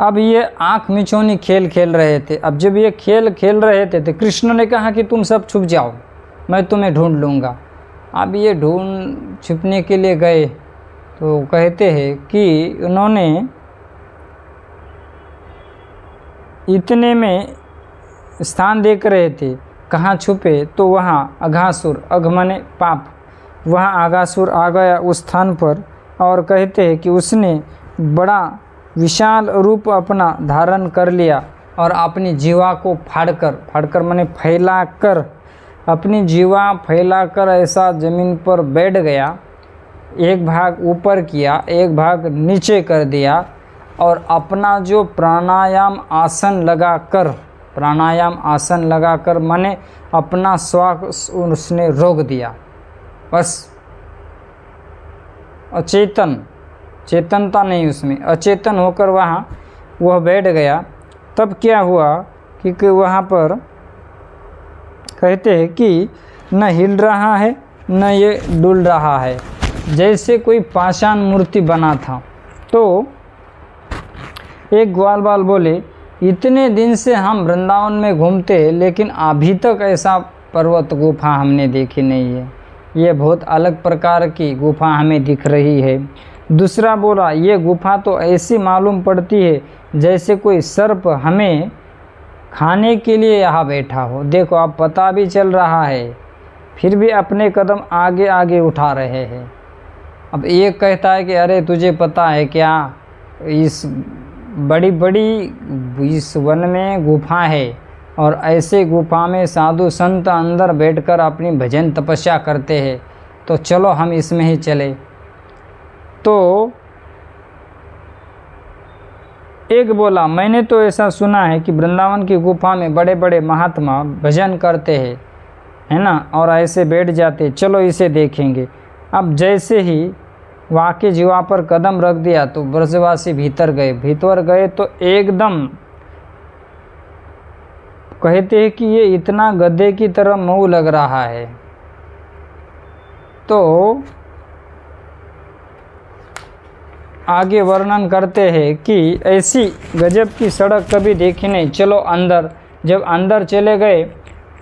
अब ये आँख मिचौनी खेल खेल रहे थे। अब जब ये खेल खेल रहे थे तो कृष्ण ने कहा कि तुम सब छुप जाओ, मैं तुम्हें ढूंढ लूँगा। अब ये ढूंढ छुपने के लिए गए। तो कहते हैं कि उन्होंने इतने में स्थान देख रहे थे, कहाँ छुपे तो वहाँ अघासुर, अघ माने पाप, वहाँ अघासुर आ गया उस स्थान पर और कहते हैं कि उसने बड़ा विशाल रूप अपना धारण कर लिया और अपनी जीवा को फाड़कर माने फैलाकर, अपनी जीवा फैलाकर ऐसा ज़मीन पर बैठ गया। एक भाग ऊपर किया, एक भाग नीचे कर दिया और अपना जो प्राणायाम आसन लगाकर माने अपना श्वास उसने रोक दिया। बस चेतनता नहीं उसमें, अचेतन होकर वहाँ वह बैठ गया। तब क्या हुआ कि वहाँ पर कहते हैं कि न हिल रहा है न ये डुल रहा है, जैसे कोई पाषाण मूर्ति बना था। तो एक ग्वाल बाल बोले, इतने दिन से हम वृंदावन में घूमते लेकिन अभी तक ऐसा पर्वत गुफा हमने देखी नहीं है, ये बहुत अलग प्रकार की गुफा हमें दिख रही है। दूसरा बोला, ये गुफा तो ऐसी मालूम पड़ती है जैसे कोई सर्प हमें खाने के लिए यहाँ बैठा हो। देखो अब पता भी चल रहा है, फिर भी अपने कदम आगे आगे उठा रहे हैं। अब एक कहता है कि अरे तुझे पता है क्या, इस बड़ी इस वन में गुफा है और ऐसे गुफा में साधु संत अंदर बैठकर अपनी भजन तपस्या करते हैं, तो चलो हम इसमें ही चले। तो एक बोला, मैंने तो ऐसा सुना है कि वृंदावन की गुफा में बड़े बड़े महात्मा भजन करते हैं, है ना, और ऐसे बैठ जाते, चलो इसे देखेंगे। अब जैसे ही वहाँ के जीवा पर कदम रख दिया तो ब्रजवासी भीतर गए तो एकदम कहते हैं कि ये इतना गधे की तरह मुँह लग रहा है। तो आगे वर्णन करते हैं कि ऐसी गजब की सड़क कभी देखी नहीं, चलो अंदर। जब अंदर चले गए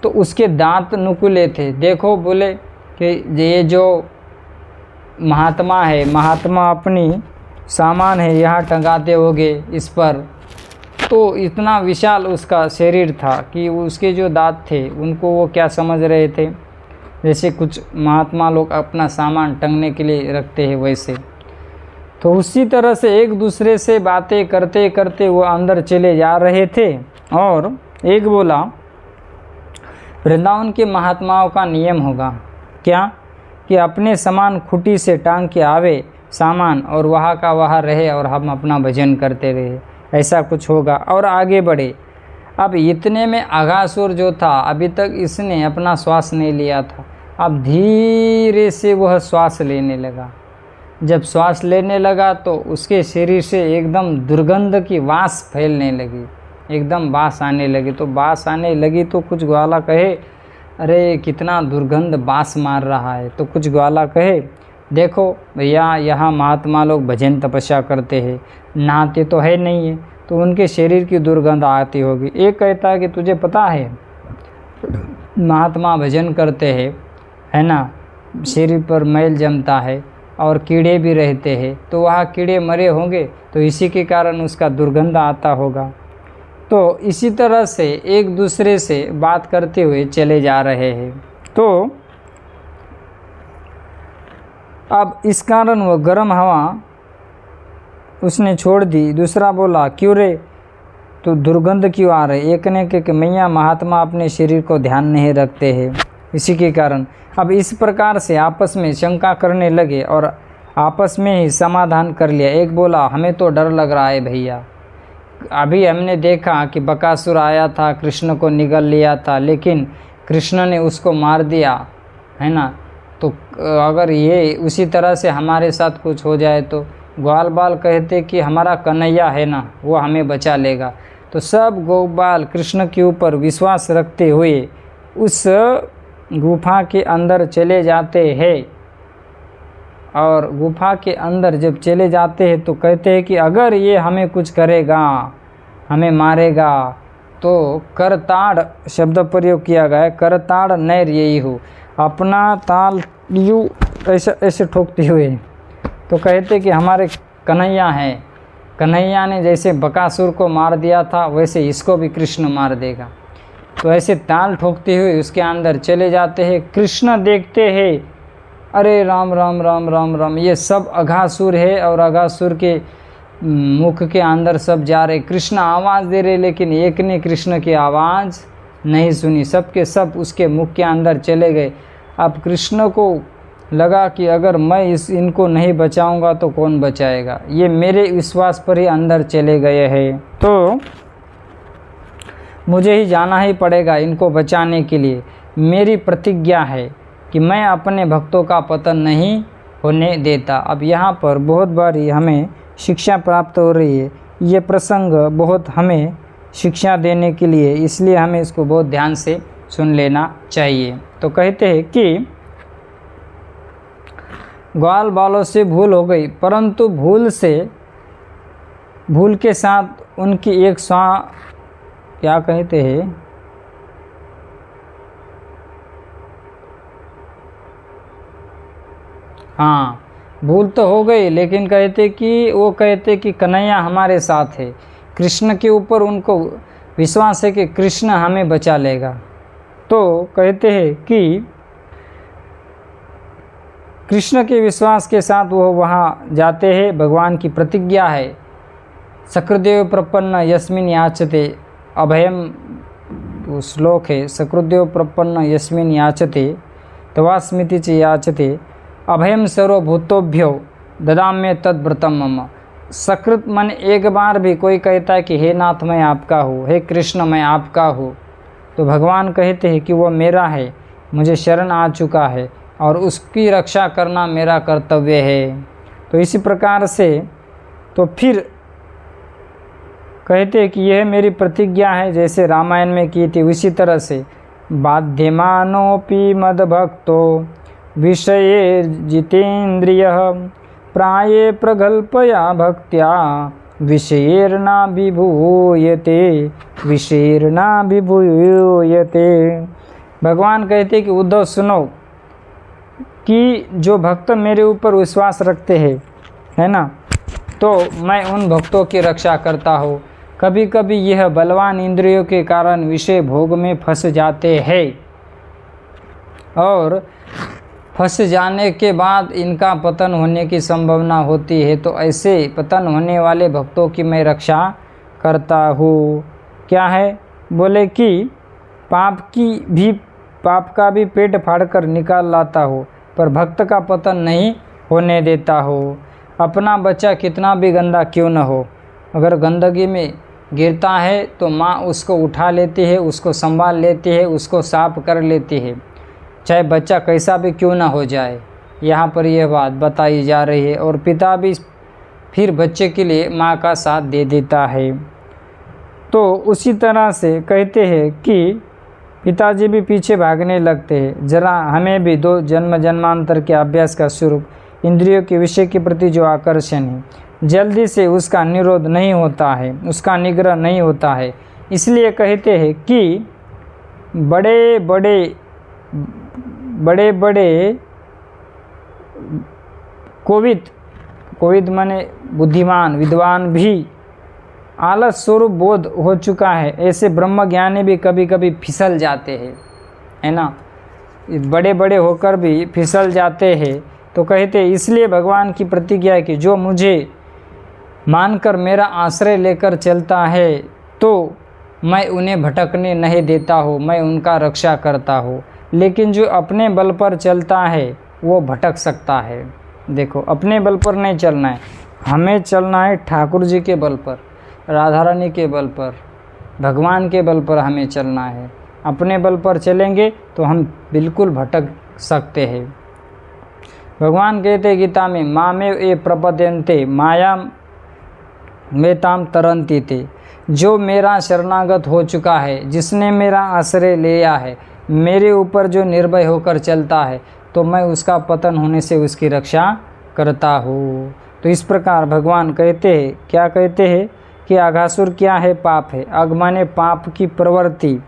तो उसके दांत नुकीले थे। देखो बोले कि ये जो महात्मा है, महात्मा अपनी सामान है यहाँ टंगाते होंगे इस पर। तो इतना विशाल उसका शरीर था कि उसके जो दांत थे उनको वो क्या समझ रहे थे, जैसे कुछ महात्मा लोग अपना सामान टंगने के लिए रखते हैं वैसे। तो उसी तरह से एक दूसरे से बातें करते करते वो अंदर चले जा रहे थे। और एक बोला, वृंदावन के महात्माओं का नियम होगा क्या कि अपने सामान खुटी से टांग के आवे सामान और वहाँ का वहाँ रहे और हम अपना भजन करते रहे, ऐसा कुछ होगा और आगे बढ़े। अब इतने में अघासुर जो था, अभी तक इसने अपना श्वास नहीं लिया था, अब धीरे से वह श्वास लेने लगा। जब श्वास लेने लगा तो उसके शरीर से एकदम दुर्गंध की वास फैलने लगी, एकदम बास आने लगी। तो बास आने लगी तो कुछ ग्वाला कहे, अरे कितना दुर्गंध बास मार रहा है। तो कुछ ग्वाला कहे, देखो भैया यहाँ महात्मा लोग भजन तपस्या करते हैं, नहाते तो है नहीं है, तो उनके शरीर की दुर्गंध आती होगी। एक कहता है कि तुझे पता है महात्मा भजन करते हैं, है ना, शरीर पर मैल जमता है और कीड़े भी रहते हैं, तो वहाँ कीड़े मरे होंगे तो इसी के कारण उसका दुर्गंध आता होगा। तो इसी तरह से एक दूसरे से बात करते हुए चले जा रहे हैं। तो अब इस कारण वह गर्म हवा उसने छोड़ दी। दूसरा बोला, क्यों रे तो दुर्गंध क्यों आ रही? एक ने कहा कि मैया महात्मा अपने शरीर को ध्यान नहीं रखते हैं, इसी के कारण। अब इस प्रकार से आपस में शंका करने लगे और आपस में ही समाधान कर लिया। एक बोला, हमें तो डर लग रहा है भैया, अभी हमने देखा कि बकासुर आया था, कृष्ण को निगल लिया था, लेकिन कृष्ण ने उसको मार दिया, है ना। तो अगर ये उसी तरह से हमारे साथ कुछ हो जाए तो ग्वाल बाल कहते कि हमारा कन्हैया है ना, वो हमें बचा लेगा। तो सब गोपाल कृष्ण के ऊपर विश्वास रखते हुए उस गुफा के अंदर चले जाते हैं। और गुफा के अंदर जब चले जाते हैं तो कहते हैं कि अगर ये हमें कुछ करेगा, हमें मारेगा, तो करताड़ शब्द प्रयोग किया गया है। करताड़ नैर यही हो, अपना ताल यूँ ऐसे ऐसे ठोकते हुए। तो कहते कि हमारे कन्हैया हैं, कन्हैया ने जैसे बकासुर को मार दिया था वैसे इसको भी कृष्ण मार देगा। तो ऐसे ताल ठोकते हुए उसके अंदर चले जाते हैं। कृष्ण देखते हैं, अरे राम राम राम राम राम, ये सब अघासुर है और अघासुर के मुख के अंदर सब जा रहे। कृष्ण आवाज़ दे रहे लेकिन एक ने कृष्ण की आवाज़ नहीं सुनी, सब के सब उसके मुख के अंदर चले गए। अब कृष्ण को लगा कि अगर मैं इनको नहीं बचाऊंगा तो कौन बचाएगा, ये मेरे विश्वास पर ही अंदर चले गए हैं, तो मुझे ही जाना ही पड़ेगा इनको बचाने के लिए। मेरी प्रतिज्ञा है कि मैं अपने भक्तों का पतन नहीं होने देता। अब यहाँ पर बहुत बारी हमें शिक्षा प्राप्त हो रही है, ये प्रसंग बहुत हमें शिक्षा देने के लिए, इसलिए हमें इसको बहुत ध्यान से सुन लेना चाहिए। तो कहते हैं कि ग्वाल बालों से भूल हो गई, परंतु भूल के साथ उनकी एक क्या कहते हैं, हाँ भूल तो हो गई, लेकिन कहते कि कन्हैया हमारे साथ है। कृष्ण के ऊपर उनको विश्वास है कि कृष्ण हमें बचा लेगा। तो कहते हैं कि कृष्ण के विश्वास के साथ वो वहाँ जाते हैं। भगवान की प्रतिज्ञा है, सकृदेव प्रपन्न यस्मिन याचते, अभयम श्लोक है, सकृदेव प्रपन्न यस्मिन याचते तवास्मिति च याचते अभयम सर्वभूतोभ्यो ददाम्य तद्व्रतम मम। सकृत मन एक बार भी कोई कहता है कि हे नाथ मैं आपका हूँ, हे कृष्ण मैं आपका हूँ, तो भगवान कहते हैं कि वो मेरा है, मुझे शरण आ चुका है और उसकी रक्षा करना मेरा कर्तव्य है। तो इसी प्रकार से तो फिर कहते हैं कि यह मेरी प्रतिज्ञा है, जैसे रामायण में की थी उसी तरह से। बाध्यमानोपि मद्भक्तो विषये जितेन्द्रिय प्राये प्रगल्पया भक्त्या विषयेर्ना विभूयते विषयेर्ना विभूयते। भगवान कहते कि उद्धव सुनो कि जो भक्त मेरे ऊपर विश्वास रखते हैं, है ना, तो मैं उन भक्तों की रक्षा करता हूँ। कभी कभी यह बलवान इंद्रियों के कारण विषय भोग में फंस जाते हैं और फंस जाने के बाद इनका पतन होने की संभावना होती है। तो ऐसे पतन होने वाले भक्तों की मैं रक्षा करता हूँ। क्या है, बोले कि पाप का भी पेट फाड़कर निकाल लाता हो, पर भक्त का पतन नहीं होने देता हो। अपना बच्चा कितना भी गंदा क्यों न हो, अगर गंदगी में गिरता है तो माँ उसको उठा लेती है, उसको संभाल लेती है, उसको साफ कर लेती है, चाहे बच्चा कैसा भी क्यों ना हो जाए। यहाँ पर यह बात बताई जा रही है। और पिता भी फिर बच्चे के लिए माँ का साथ दे देता है। तो उसी तरह से कहते हैं कि पिताजी भी पीछे भागने लगते हैं। जरा हमें भी दो जन्म जन्मांतर के अभ्यास का स्वरूप इंद्रियों के विषय के प्रति जो आकर्षण है, जल्दी से उसका निरोध नहीं होता है, उसका निग्रह नहीं होता है। इसलिए कहते हैं कि बड़े बड़े कोविद माने बुद्धिमान विद्वान भी आलस स्वरूप बोध हो चुका है, ऐसे ब्रह्म ज्ञानी भी कभी कभी फिसल जाते हैं, है ना, बड़े होकर भी फिसल जाते हैं। तो कहते हैं इसलिए भगवान की प्रतिज्ञा है कि जो मुझे मानकर मेरा आश्रय लेकर चलता है तो मैं उन्हें भटकने नहीं देता हूँ, मैं उनका रक्षा करता हूँ। लेकिन जो अपने बल पर चलता है वो भटक सकता है। देखो, अपने बल पर नहीं चलना है, हमें चलना है ठाकुर जी के बल पर, राधा रानी के बल पर, भगवान के बल पर हमें चलना है। अपने बल पर चलेंगे तो हम बिल्कुल भटक सकते हैं। भगवान कहते गीता में, मामेव ये प्रपद्यन्ते माया में ताम तरंती थे। जो मेरा शरणागत हो चुका है, जिसने मेरा आश्रय लिया है, मेरे ऊपर जो निर्भय होकर चलता है, तो मैं उसका पतन होने से उसकी रक्षा करता हूँ। तो इस प्रकार भगवान कहते हैं, क्या कहते हैं कि अघासुर क्या है, पाप है। अघ माने पाप की प्रवृत्ति।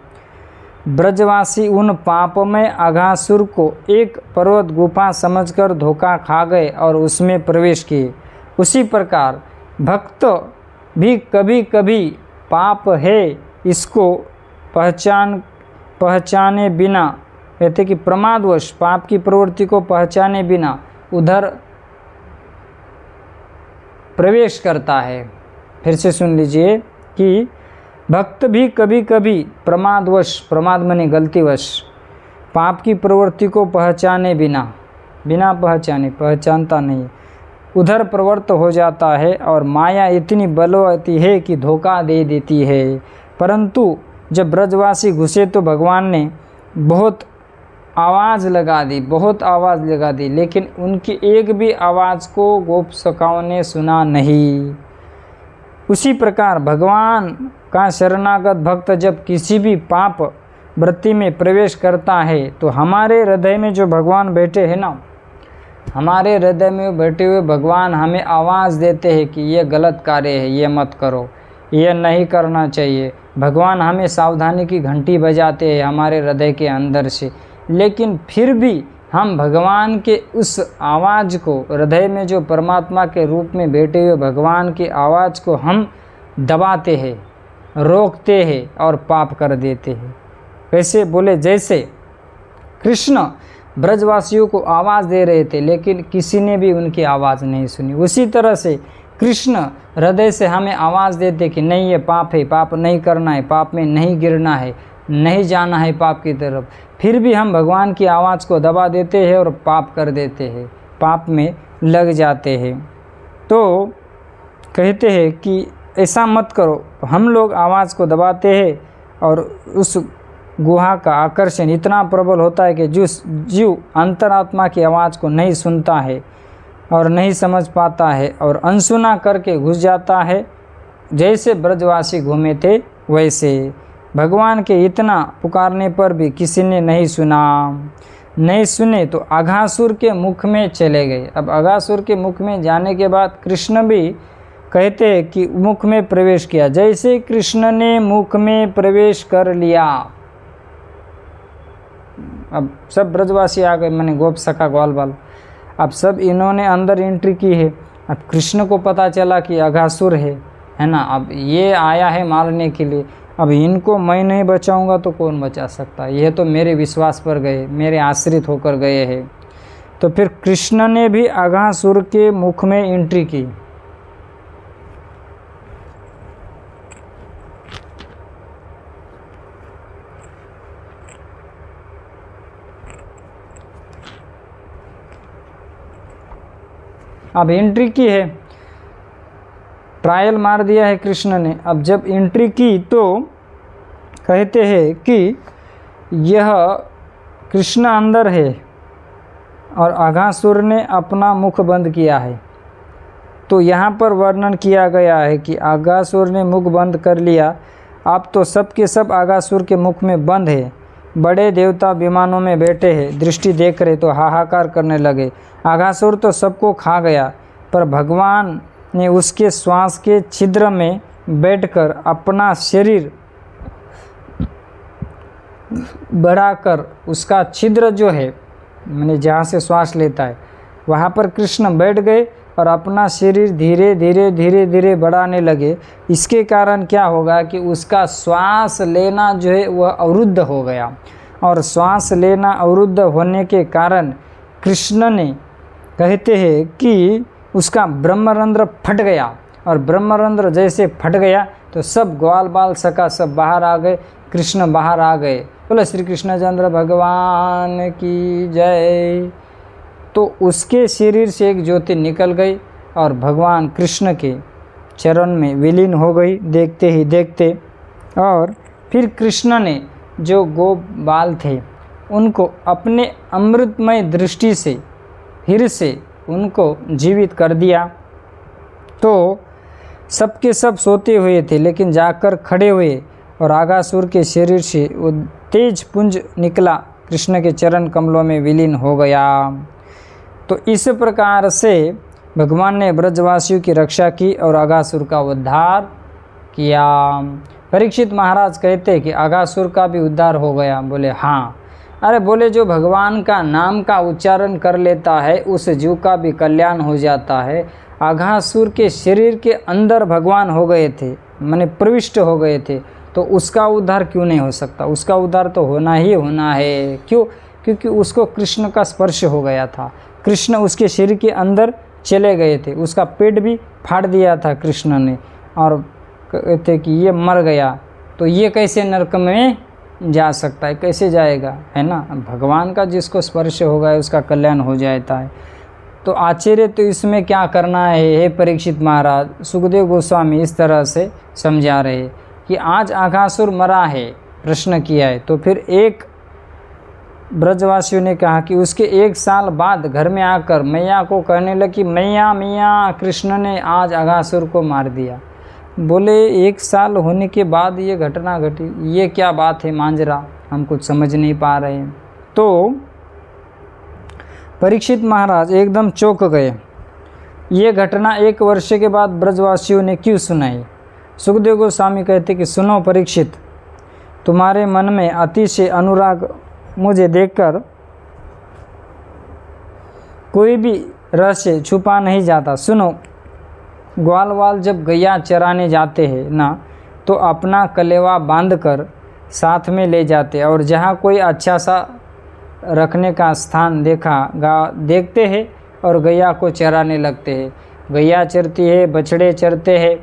ब्रजवासी उन पापमय अघासुर को एक पर्वत गुफा समझकर धोखा खा गए और उसमें प्रवेश किए। उसी प्रकार भक्त भी कभी कभी पाप है इसको पहचाने बिना, कहते कि प्रमादवश पाप की प्रवृत्ति को पहचाने बिना उधर प्रवेश करता है। फिर से सुन लीजिए कि भक्त भी कभी कभी प्रमादवश, प्रमाद माने गलतीवश, पाप की प्रवृत्ति को पहचाने बिना, बिना पहचाने, पहचानता नहीं, उधर प्रवृत्त हो जाता है और माया इतनी बलवती है कि धोखा दे देती है। परंतु जब ब्रजवासी घुसे तो भगवान ने बहुत आवाज़ लगा दी, बहुत आवाज़ लगा दी, लेकिन उनकी एक भी आवाज़ को गोपसखाओं ने सुना नहीं। उसी प्रकार भगवान का शरणागत भक्त जब किसी भी पाप वृत्ति में प्रवेश करता है तो हमारे हृदय में जो भगवान बैठे हैं ना, हमारे हृदय में बैठे हुए भगवान हमें आवाज़ देते हैं कि ये गलत कार्य है, ये मत करो, ये नहीं करना चाहिए। भगवान हमें सावधानी की घंटी बजाते हैं हमारे हृदय के अंदर से, लेकिन फिर भी हम भगवान के उस आवाज़ को, हृदय में जो परमात्मा के रूप में बैठे हुए भगवान की आवाज़ को हम दबाते हैं, रोकते हैं और पाप कर देते हैं। कैसे? बोले जैसे कृष्ण ब्रजवासियों को आवाज़ दे रहे थे लेकिन किसी ने भी उनकी आवाज़ नहीं सुनी, उसी तरह से कृष्ण हृदय से हमें आवाज़ देते कि नहीं ये पाप है, पाप नहीं करना है, पाप में नहीं गिरना है, नहीं जाना है पाप की तरफ, फिर भी हम भगवान की आवाज़ को दबा देते हैं और पाप कर देते हैं, पाप में लग जाते हैं। तो कहते हैं कि ऐसा मत करो। हम लोग आवाज़ को दबाते हैं और उस गुहा का आकर्षण इतना प्रबल होता है कि जिस जीव अंतरात्मा की आवाज़ को नहीं सुनता है और नहीं समझ पाता है और अनसुना करके घुस जाता है। जैसे ब्रजवासी घूमे थे वैसे भगवान के इतना पुकारने पर भी किसी ने नहीं सुना, नहीं सुने तो अघासुर के मुख में चले गए। अब अघासुर के मुख में जाने के बाद कृष्ण भी कहते हैं कि मुख में प्रवेश किया। जैसे कृष्ण ने मुख में प्रवेश कर लिया, अब सब ब्रजवासी आ गए, मैंने गोप सखा ग्वाल बाल, अब सब इन्होंने अंदर एंट्री की है। अब कृष्ण को पता चला कि अघासुर है ना, अब ये आया है मारने के लिए, अब इनको मैं नहीं बचाऊंगा तो कौन बचा सकता है, ये तो मेरे विश्वास पर गए, मेरे आश्रित होकर गए हैं। तो फिर कृष्ण ने भी अघासुर के मुख में एंट्री की। अब एंट्री की है, ट्रायल मार दिया है कृष्ण ने। अब जब एंट्री की तो कहते हैं कि यह कृष्ण अंदर है और अघासुर ने अपना मुख बंद किया है। तो यहाँ पर वर्णन किया गया है कि अघासुर ने मुख बंद कर लिया। अब तो सब के सब अघासुर के मुख में बंद है। बड़े देवता विमानों में बैठे हैं, दृष्टि देख रहे तो हाहाकार करने लगे। अघासुर तो सबको खा गया, पर भगवान ने उसके श्वास के छिद्र में बैठकर अपना शरीर बढ़ाकर, उसका छिद्र जो है मैंने जहाँ से श्वास लेता है वहाँ पर कृष्ण बैठ गए और अपना शरीर धीरे धीरे धीरे धीरे बढ़ाने लगे। इसके कारण क्या होगा कि उसका श्वास लेना जो है वह अवरुद्ध हो गया, और श्वास लेना अवरुद्ध होने के कारण कृष्ण ने, कहते हैं कि उसका ब्रह्मरंध्र फट गया, और ब्रह्मरंध्र जैसे फट गया तो सब ग्वाल बाल सखा सब बाहर आ गए, कृष्ण बाहर आ गए। बोले श्री कृष्णचंद्र भगवान की जय। तो उसके शरीर से एक ज्योति निकल गई और भगवान कृष्ण के चरण में विलीन हो गई देखते ही देखते। और फिर कृष्ण ने जो गोप बाल थे उनको अपने अमृतमय दृष्टि से फिर से उनको जीवित कर दिया। तो सबके सब सोते हुए थे, लेकिन जाकर खड़े हुए और अघासुर के शरीर से वो तेज पुंज निकला, कृष्ण के चरण कमलों में विलीन हो गया। तो इस प्रकार से भगवान ने ब्रजवासियों की रक्षा की और अघासुर का उद्धार किया। परीक्षित महाराज कहते हैं कि अघासुर का भी उद्धार हो गया। बोले हाँ। अरे बोले जो भगवान का नाम का उच्चारण कर लेता है उस जीव का भी कल्याण हो जाता है। अघासुर के शरीर के अंदर भगवान हो गए थे, माने प्रविष्ट हो गए थे, तो उसका उद्धार क्यों नहीं हो सकता? उसका उद्धार तो होना ही होना है। क्यों? क्योंकि उसको कृष्ण का स्पर्श हो गया था, कृष्ण उसके शरीर के अंदर चले गए थे, उसका पेट भी फाड़ दिया था कृष्ण ने, और कहते कि ये मर गया, तो ये कैसे नरक में जा सकता है? कैसे जाएगा, है ना? भगवान का जिसको स्पर्श हो गया उसका कल्याण हो जाता है। तो आश्चर्य तो इसमें क्या करना है, हे परीक्षित महाराज। सुखदेव गोस्वामी इस तरह से समझा रहे कि आज अघासुर मरा है, प्रश्न किया है, तो फिर एक ब्रजवासियों ने कहा कि उसके 1 साल बाद घर में आकर मैया को कहने लगी, मैया मैया कृष्ण ने आज अघासुर को मार दिया। बोले 1 साल होने के बाद ये घटना घटी, ये क्या बात है मांजरा, हम कुछ समझ नहीं पा रहे हैं। तो परीक्षित महाराज एकदम चौंक गए। ये घटना 1 वर्ष के बाद ब्रजवासियों ने क्यों सुनाई? सुखदेव गोस्वामी कहते कि सुनो परीक्षित, तुम्हारे मन में अतिशय अनुराग मुझे देखकर कोई भी रहस्य छुपा नहीं जाता। सुनो, ग्वाल वाल जब गैया चराने जाते हैं ना, तो अपना कलेवा बांधकर साथ में ले जाते, और जहाँ कोई अच्छा सा रखने का स्थान देखते हैं और गैया को चराने लगते हैं। गैया चरती है, बछड़े चरते हैं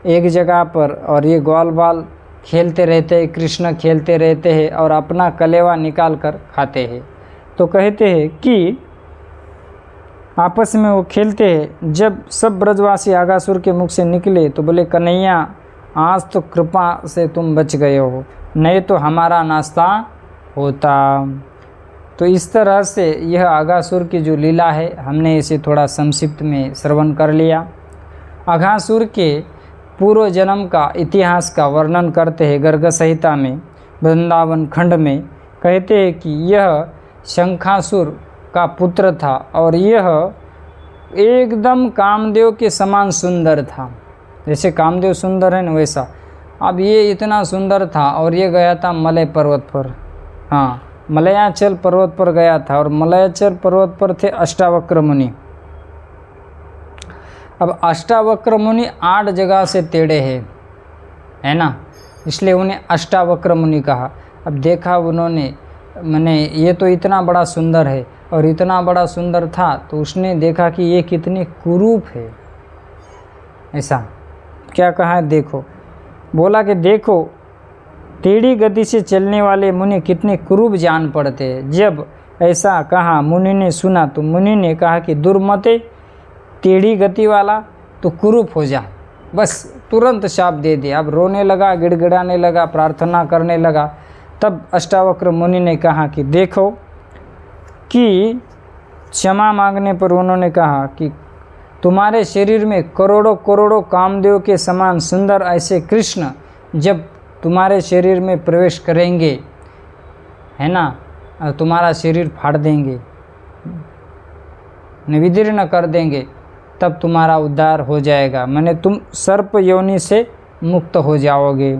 एक जगह पर, और ये ग्वाल बाल खेलते रहते हैं, कृष्ण खेलते रहते हैं और अपना कलेवा निकाल कर खाते हैं। तो कहते हैं कि आपस में वो खेलते हैं। जब सब ब्रजवासी अघासुर के मुख से निकले तो बोले, कन्हैया आज तो कृपा से तुम बच गए हो, नहीं तो हमारा नाश्ता होता। तो इस तरह से यह अघासुर की जो लीला है, हमने इसे थोड़ा संक्षिप्त में श्रवण कर लिया। अघासुर के पूर्व जन्म का इतिहास का वर्णन करते हैं गर्ग संहिता में, वृंदावन खंड में। कहते हैं कि यह शंखासुर का पुत्र था और यह एकदम कामदेव के समान सुंदर था। जैसे कामदेव सुंदर है न, वैसा अब ये इतना सुंदर था। और ये गया था मलय पर्वत पर, हाँ मलयाचल पर्वत पर गया था, और मलयाचल पर्वत पर थे अष्टावक्र मुनि। अब अष्टावक्र मुनि 8 जगह से टेढ़े हैं, है ना, इसलिए उन्हें अष्टावक्र मुनि कहा। अब देखा उन्होंने, मैंने ये तो इतना बड़ा सुंदर है, और इतना बड़ा सुंदर था तो उसने देखा कि ये कितनी कुरूप है। ऐसा क्या कहा है, देखो, बोला कि देखो टेढ़ी गति से चलने वाले मुनि कितने कुरूप जान पड़ते हैं। जब ऐसा कहा मुनि ने सुना तो मुनि ने कहा कि दुर्मते, टेढ़ी गति वाला तो कुरूप हो जा, बस तुरंत शाप दे दिया। अब रोने लगा, गिड़गिड़ाने लगा, प्रार्थना करने लगा। तब अष्टावक्र मुनि ने कहा कि देखो कि क्षमा मांगने पर उन्होंने कहा कि तुम्हारे शरीर में करोड़ों करोड़ों कामदेव के समान सुंदर ऐसे कृष्ण जब तुम्हारे शरीर में प्रवेश करेंगे, है ना, तुम्हारा शरीर फाड़ देंगे, विदीर्ण कर देंगे, तब तुम्हारा उद्धार हो जाएगा, माने तुम सर्प योनि से मुक्त हो जाओगे।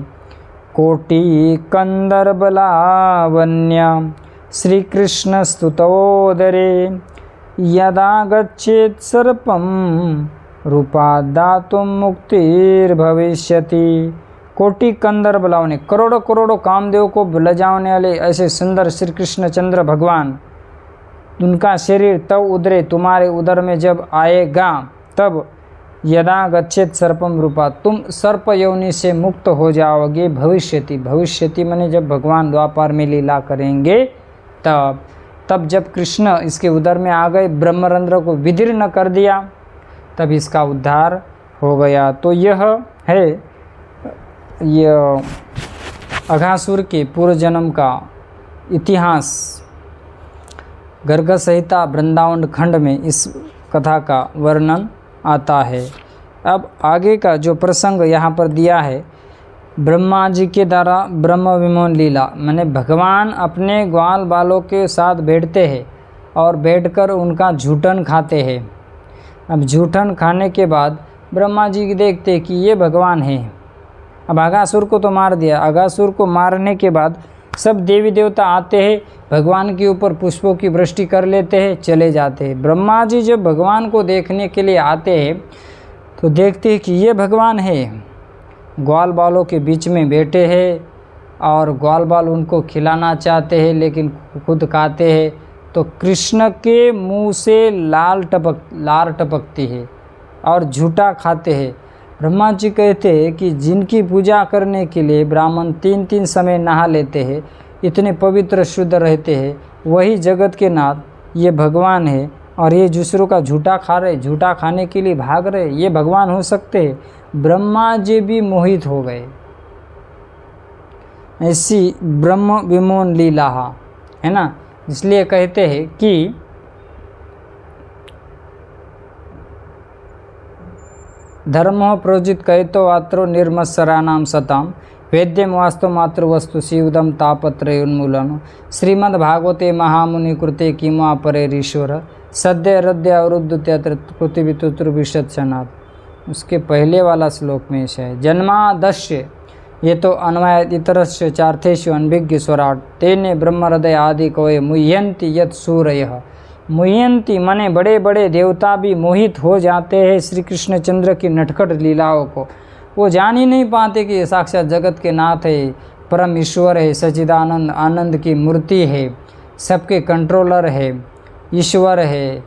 कोटि कंदर्प लावण्य श्री कृष्ण स्तुतोदरे यदा गच्छेत् सर्पम रूपादातुम मुक्तिर्भविष्यति। कोटि कंदर्प लावण्य, करोड़ों करोड़ों कामदेव को लजाने वाले ऐसे सुंदर श्री कृष्ण चंद्र भगवान, उनका शरीर तब उदरे, तुम्हारे उदर में जब आएगा, तब यदा गच्छेत सर्पम रूपा, तुम सर्प योनि से मुक्त हो जाओगे। भविष्यति, भविष्यति माने जब भगवान द्वापर में लीला करेंगे तब जब कृष्ण इसके उदर में आ गए, ब्रह्मरंध्र को विदीर्ण कर दिया, तब इसका उद्धार हो गया। तो यह है यह अघासुर के पूर्व जन्म का इतिहास गर्ग संहिता वृंदावन खंड में इस कथा का वर्णन आता है। अब आगे का जो प्रसंग यहाँ पर दिया है, ब्रह्मा जी के द्वारा ब्रह्म विमोचन लीला, माने भगवान अपने ग्वाल बालों के साथ बैठते हैं और बैठकर उनका झूठन खाते हैं। अब झूठन खाने के बाद ब्रह्मा जी देखते कि ये भगवान हैं। अब अघासुर को तो मार दिया, अघासुर को मारने के बाद सब देवी देवता आते हैं, भगवान के ऊपर पुष्पों की वृष्टि कर लेते हैं, चले जाते हैं। ब्रह्मा जी जब भगवान को देखने के लिए आते हैं तो देखते हैं कि ये भगवान है, ग्वाल बालों के बीच में बैठे हैं और ग्वाल बाल उनको खिलाना चाहते हैं लेकिन खुद खाते हैं। तो कृष्ण के मुंह से लार टपकती है और झूठा खाते हैं। ब्रह्मा जी कहते हैं कि जिनकी पूजा करने के लिए ब्राह्मण 3-3 समय नहा लेते हैं, इतने पवित्र शुद्ध रहते हैं, वही जगत के नाथ ये भगवान है और ये दूसरों का झूठा खा रहे, झूठा खाने के लिए भाग रहे, ये भगवान हो सकते हैं। ब्रह्मा जी भी मोहित हो गए। ऐसी ब्रह्म विमोहन लीला है ना, इसलिए कहते हैं कि धर्मो प्रोजित कहतो आत्रो निर्मत्सराणाम सताम वेद्यम वास्तव मातृ वस्तु शिवदम तापत्रय उन्मूलन श्रीमद्भागवते महामुनि कृते किमा परेरीश्वर सद्य हृदय अवरुद्धत्यत्र पृथ्वी तुतुर्विशत्सनात्। उसके पहले वाला श्लोक में है जन्मादस्य ये तो अन्वय इतरस्य चार्थेषु अनभिज्ञ स्वराट तेने ब्रह्म हृदय आदि कवये मुह्यन्ति यत् सूरयः। मुह्यन्ति माने बड़े बड़े देवता भी मोहित हो जाते हैं श्री कृष्णचंद्र की नटखट लीलाओं को। वो जान ही नहीं पाते कि ये साक्षात जगत के नाथ है, परम ईश्वर है, सच्चिदानंद आनंद की मूर्ति है, सबके कंट्रोलर है, ईश्वर है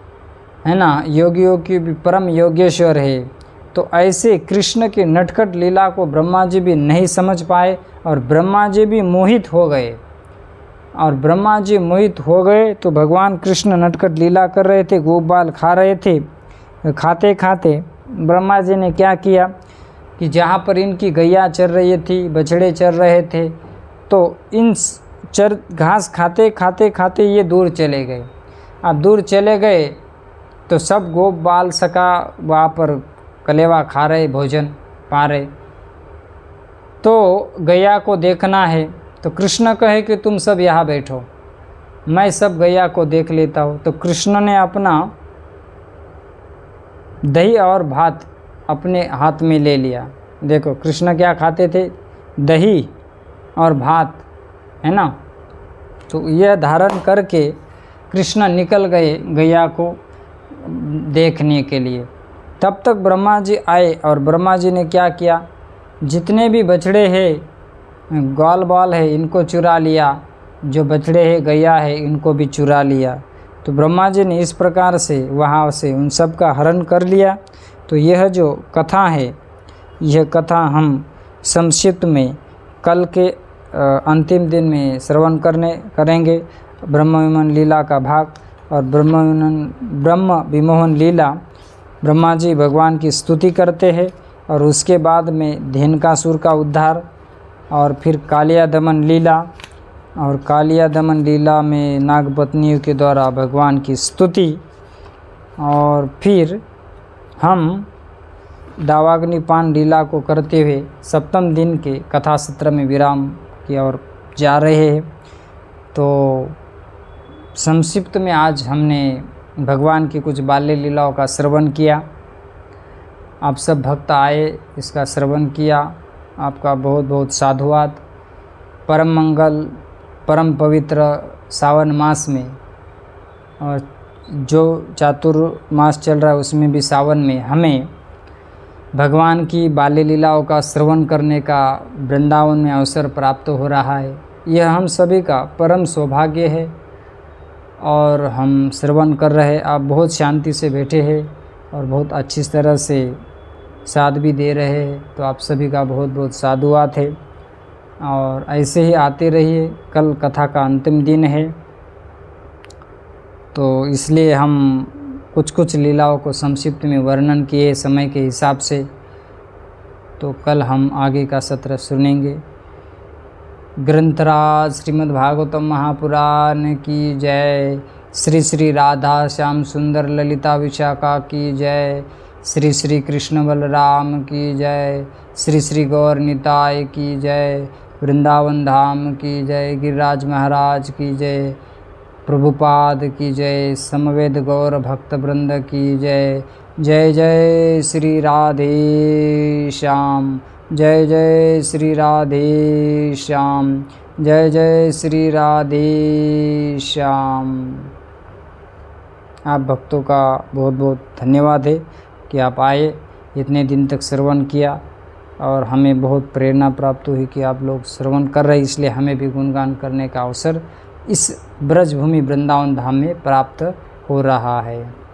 ना, योगियों की भी परम योगेश्वर है। तो ऐसे कृष्ण की नटखट लीला को ब्रह्मा जी भी नहीं समझ पाए और ब्रह्मा जी भी मोहित हो गए। और ब्रह्मा जी मोहित हो गए तो भगवान कृष्ण नटखट लीला कर रहे थे, गोपाल खा रहे थे। खाते खाते ब्रह्मा जी ने क्या किया कि जहाँ पर इनकी गैया चर रही थी, बछड़े चर रहे थे, तो इन घास खाते खाते खाते ये दूर चले गए। अब दूर चले गए तो सब गोप बाल सका वहाँ पर कलेवा खा रहे, भोजन पा रहे। तो गैया को देखना है तो कृष्ण कहे कि तुम सब यहाँ बैठो, मैं सब गैया को देख लेता हूँ। तो कृष्ण ने अपना दही और भात अपने हाथ में ले लिया। देखो कृष्ण क्या खाते थे, दही और भात, है ना। तो यह धारण करके कृष्ण निकल गए गैया को देखने के लिए। तब तक ब्रह्मा जी आए और ब्रह्मा जी ने क्या किया, जितने भी बछड़े हैं, ग्वाल बाल है, इनको चुरा लिया, जो बछड़े हैं गैया है इनको भी चुरा लिया। तो ब्रह्मा जी ने इस प्रकार से वहाँ से उन सब का हरण कर लिया। तो यह जो कथा है, यह कथा हम संक्षिप्त में कल के अंतिम दिन में श्रवण करेंगे। ब्रह्म विमोहन लीला का भाग और ब्रह्म विमोहन लीला ब्रह्मा जी भगवान की स्तुति करते हैं और उसके बाद में धेनुकासुर का उद्धार और फिर कालिया दमन लीला, और कालिया दमन लीला में नागपत्नियों के द्वारा भगवान की स्तुति, और फिर हम दावाग्निपान लीला को करते हुए सप्तम दिन के कथा सत्र में विराम की ओर जा रहे हैं। तो संक्षिप्त में आज हमने भगवान की कुछ बाल्य लीलाओं का श्रवण किया। आप सब भक्त आए, इसका श्रवण किया, आपका बहुत बहुत साधुवाद। परम मंगल, परम पवित्र सावन मास में, और जो चातुर्मास चल रहा है उसमें भी सावन में हमें भगवान की बाल्य लीलाओं का श्रवण करने का वृंदावन में अवसर प्राप्त हो रहा है। यह हम सभी का परम सौभाग्य है और हम श्रवण कर रहे। आप बहुत शांति से बैठे हैं और बहुत अच्छी तरह से साथ भी दे रहे हैं, तो आप सभी का बहुत बहुत साधुवाद है। और ऐसे ही आते रहिए। कल कथा का अंतिम दिन है, तो इसलिए हम कुछ लीलाओं को संक्षिप्त में वर्णन किए समय के हिसाब से। तो कल हम आगे का सत्र सुनेंगे। ग्रंथराज श्रीमद् भागवतम महापुराण की जय। श्री श्री राधा श्याम सुंदर ललिता विशाखा की जय। श्री श्री कृष्ण बलराम की जय। श्री श्री गौर निताय की जय। वृंदावन धाम की जय। गिरिराज महाराज की जय। प्रभुपाद की जय। समवेद गौर भक्त वृंद की जय। जय जय श्री राधे श्याम। जय जय श्री राधे श्याम। जय जय श्री राधे श्याम। आप भक्तों का बहुत बहुत धन्यवाद है कि आप आए, इतने दिन तक श्रवण किया और हमें बहुत प्रेरणा प्राप्त हुई कि आप लोग श्रवण कर रहे, इसलिए हमें भी गुणगान करने का अवसर इस ब्रजभूमि वृंदावन धाम में प्राप्त हो रहा है।